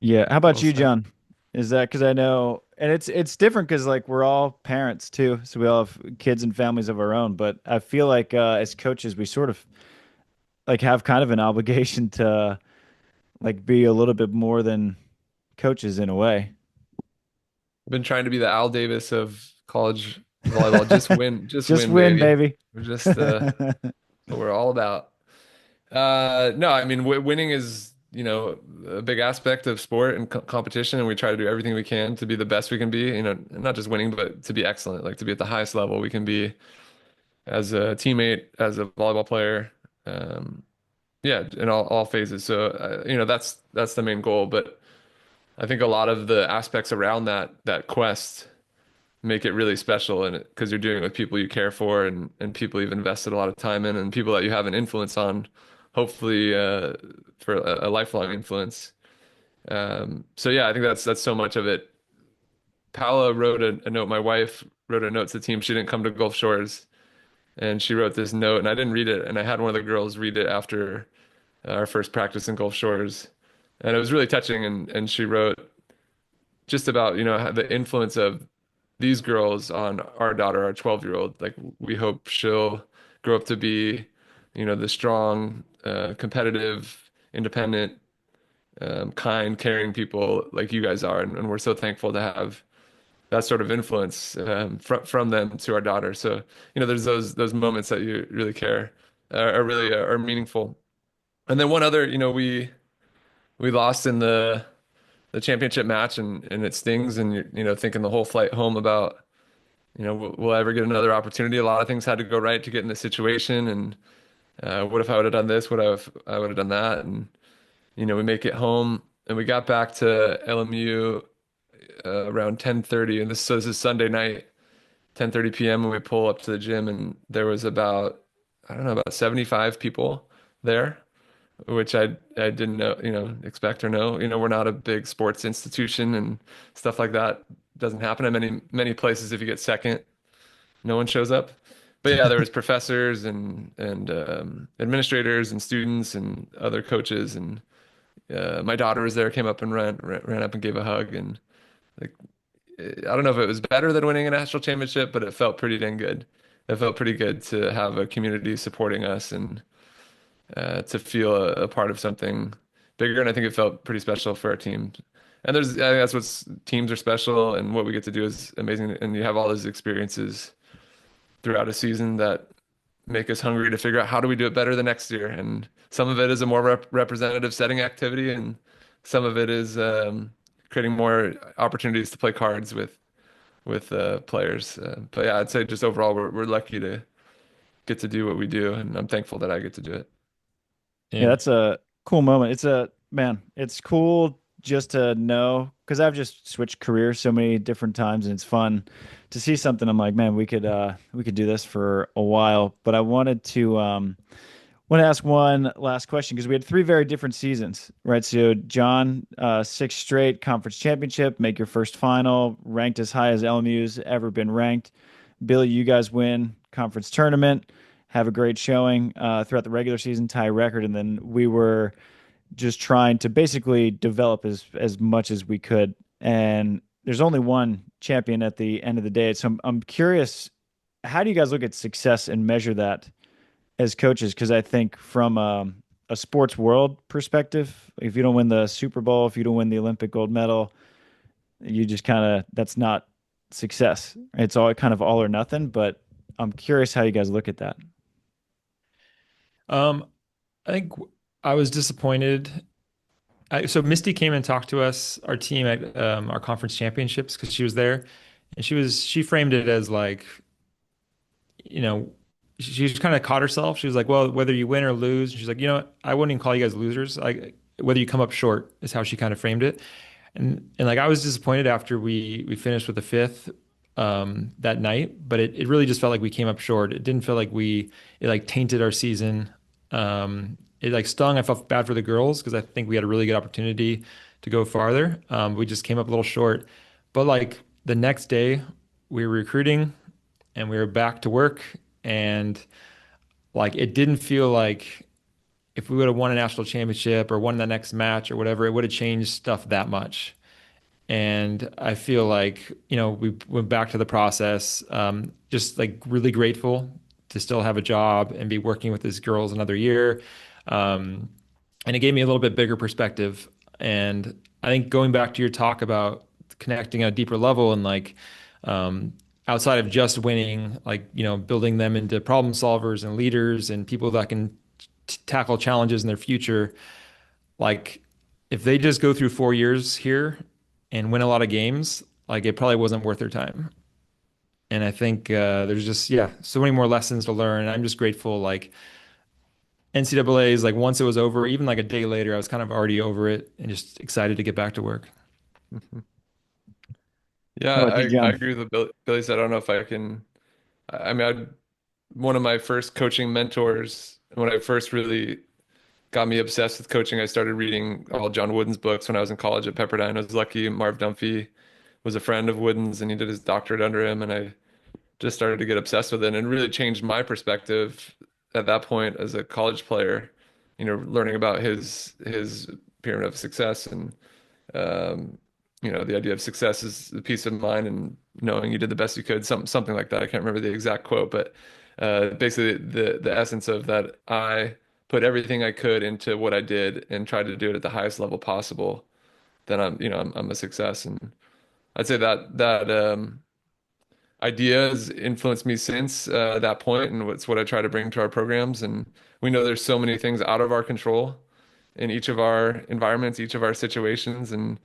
Yeah. How about Well you, said. John? Is that because I know, and it's different because like we're all parents too, so we all have kids and families of our own. But I feel like as coaches, we sort of like have kind of an obligation to like be a little bit more than coaches in a way. I've been trying to be the Al Davis of college volleyball. Just Just win, win, baby. baby. We're just what we're all about. No, I mean winning is, a big aspect of sport and competition, and we try to do everything we can to be the best we can be. Not just winning, but to be excellent, like to be at the highest level we can be as a teammate, as a volleyball player. Um, yeah, in all phases. So, that's the main goal. But I think a lot of the aspects around that quest make it really special, and because you're doing it with people you care for, and people you've invested a lot of time in, and people that you have an influence on, hopefully for a lifelong influence. So yeah, I think that's so much of it. Paula wrote a note. My wife wrote a note to the team. She didn't come to Gulf Shores, and she wrote this note, and I didn't read it. And I had one of the girls read it after our first practice in Gulf Shores, and it was really touching. And she wrote just about the influence of these girls on our daughter, our 12-year-old. Like we hope she'll grow up to be the strong, competitive, independent, kind, caring people like you guys are, and we're so thankful to have that sort of influence from them to our daughter. So there's those moments that you really care, are really are meaningful. And then one other, we we lost in the championship match, and it stings, and you're thinking the whole flight home about, will I ever get another opportunity? A lot of things had to go right to get in this situation, and what if I would have done this? What if I would have done that? And we make it home, and we got back to LMU around 10:30, and this is Sunday night, 10:30 p.m. when we pull up to the gym, and there was about, I don't know, about 75 people there, which I didn't know, expect or know. We're not a big sports institution, and stuff like that doesn't happen in many places. If you get second, no one shows up. But yeah, there was professors and administrators and students and other coaches, and my daughter was there, came up and ran up and gave a hug, and like, I don't know if it was better than winning a national championship, but it felt pretty dang good. It felt pretty good to have a community supporting us, and to feel a part of something bigger. And I think it felt pretty special for our team. And I think that's what's teams are special, and what we get to do is amazing. And you have all those experiences throughout a season that make us hungry to figure out how do we do it better the next year. And some of it is a more representative setting activity, and some of it is creating more opportunities to play cards with players. But yeah, I'd say just overall, we're lucky to get to do what we do, and I'm thankful that I get to do it. Yeah, Yeah. that's a cool moment. It's cool just to know because I've just switched careers so many different times, and it's fun to see something. I'm like, man, we could do this for a while. But I want to ask one last question because we had three very different seasons, right? So John, six straight conference championship, make your first final, ranked as high as LMU's ever been ranked. Billy, you guys win conference tournament, have a great showing throughout the regular season, tie record, and then we were just trying to basically develop as much as we could. And there's only one champion at the end of the day. So I'm curious, how do you guys look at success and measure that as coaches? Because I think from a sports world perspective, if you don't win the Super Bowl, if you don't win the Olympic gold medal, you just kind of that's not success. It's all kind of all or nothing. But I'm curious how you guys look at that. Um, I think I was disappointed. So Misty came and talked to us, our team at our conference championships, because she was there, and she framed it as like, you know, she just kind of caught herself. She was like, well, whether you win or lose, she's like, I wouldn't even call you guys losers. Like whether you come up short is how she kind of framed it. And like I was disappointed after we finished with the fifth that night, but it really just felt like we came up short. It didn't feel like it like tainted our season. It like stung. I felt bad for the girls because I think we had a really good opportunity to go farther. We just came up a little short. But like the next day, we were recruiting and we were back to work, and like it didn't feel like if we would have won a national championship or won the next match or whatever, it would have changed stuff that much. And I feel like, we went back to the process, just like really grateful to still have a job and be working with these girls another year. Um, and it gave me a little bit bigger perspective. And I think going back to your talk about connecting at a deeper level and like, outside of just winning, like, building them into problem solvers and leaders and people that can tackle challenges in their future, like if they just go through 4 years here and win a lot of games, like it probably wasn't worth their time. And I think there's just, yeah, so many more lessons to learn. I'm just grateful. Like NCAA is like once it was over, even like a day later, I was kind of already over it and just excited to get back to work. Mhm. Yeah, How about you, I John? agree with what Billy said. I don't know if I can. I mean, one of my first coaching mentors, when I first really got me obsessed with coaching, I started reading all John Wooden's books when I was in college at Pepperdine. I was lucky Marv Dunphy was a friend of Wooden's, and he did his doctorate under him, and I just started to get obsessed with it, and it really changed my perspective at that point as a college player, learning about his pyramid of success, and um, the idea of success is the peace of mind and knowing you did the best you could, something like that. I can't remember the exact quote, but basically the essence of that, I put everything I could into what I did and tried to do it at the highest level possible, then I'm a success. And I'd say that idea has influenced me since that point, and it's what I try to bring to our programs. And we know there's so many things out of our control, in each of our environments, each of our situations, and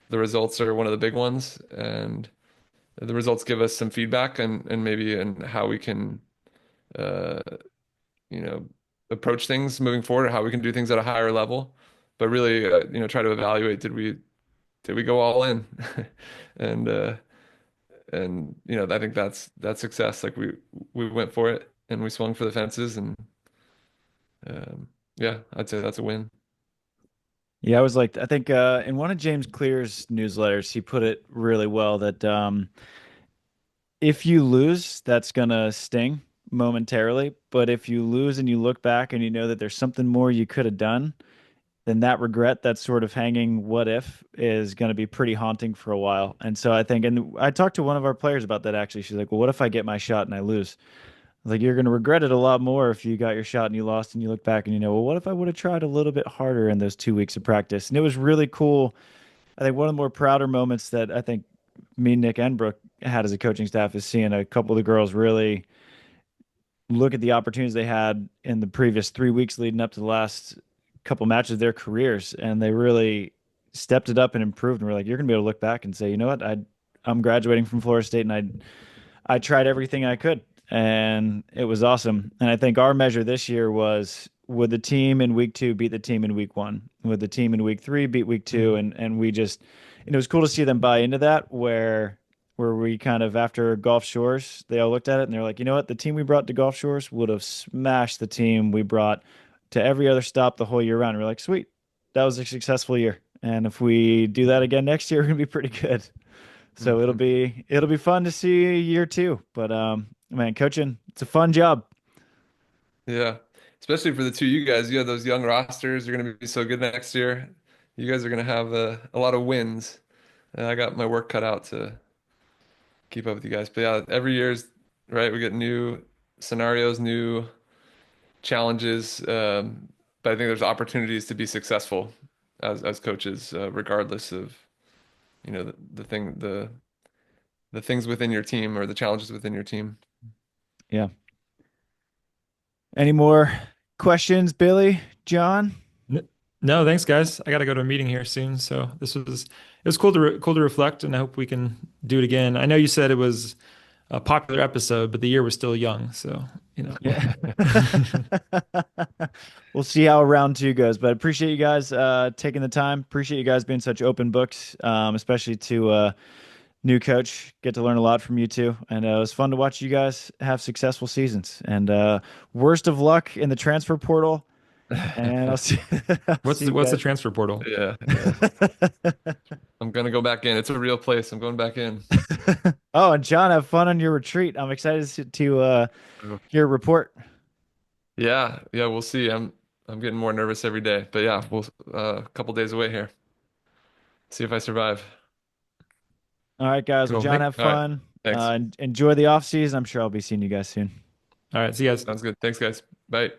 the results are one of the big ones. And the results give us some feedback and maybe in how we can uh, you know, approach things moving forward, how we can do things at a higher level. But really, try to evaluate did we go all in? And I think that's success. Like we went for it and we swung for the fences and yeah, I'd say that's a win. Yeah, I was like, I think in one of James Clear's newsletters, he put it really well that if you lose, that's gonna sting momentarily. But if you lose and you look back and you know that there's something more you could have done, then that regret, that sort of hanging what if, is going to be pretty haunting for a while. And so I think, and I talked to one of our players about that actually. She's like, well, what if I get my shot and I lose? I was like, you're going to regret it a lot more if you got your shot and you lost and you look back and you know, well, what if I would have tried a little bit harder in those 2 weeks of practice? And it was really cool. I think one of the more prouder moments that I think me, Nick, and Brooke had as a coaching staff is seeing a couple of the girls really look at the opportunities they had in the previous 3 weeks leading up to the last couple matches of their careers, and they really stepped it up and improved. And we're like, you're gonna be able to look back and say, you know what, I'm graduating from Florida State, and I tried everything I could, and it was awesome. And I think our measure this year was, would the team in week two beat the team in week one? Would the team in week three beat week two? Mhm. And we just, and it was cool to see them buy into that, where we kind of, after Gulf Shores, they all looked at it and they're like, you know what, the team we brought to Gulf Shores would have smashed the team we brought to every other stop the whole year round. And we're like, sweet, that was a successful year. And if we do that again next year, we're gonna be pretty good. So it'll Mhm. be fun to see year two. But man, coaching, it's a fun job. Yeah, especially for the two of you guys. You have those young rosters. You're going to be so good next year. You guys are going to have a lot of wins. I got my work cut out to keep up with you guys. But yeah, every year's right. We get new scenarios, new challenges. But I think there's opportunities to be successful as coaches, regardless of the things within your team or the challenges within your team. Yeah. Any more questions, Billy, John? N- No, thanks, guys. I got to go to a meeting here soon. So it was cool to cool to reflect, and I hope we can do it again. I know you said it was a popular episode, but the year was still young, so you know. Yeah. We'll see how round two goes, but appreciate you guys taking the time. Appreciate you guys being such open books, especially to new coach. Get to learn a lot from you too, and it was fun to watch you guys have successful seasons. And worst of luck in the transfer portal. And I'll see, I'll see you What's the guys. transfer portal? Yeah, yeah. I'm gonna go back in. It's a real place. I'm going back in. Oh, and John, have fun on your retreat. I'm excited to hear a report. Yeah, yeah, we'll see. I'm getting more nervous every day. But yeah, we'll a couple days away here. See if I survive. All right, guys. Well, Cool. John, have All right. fun. Thanks. Enjoy the off season. I'm sure I'll be seeing you guys soon. All right, see you guys. Sounds good. Thanks, guys. Bye.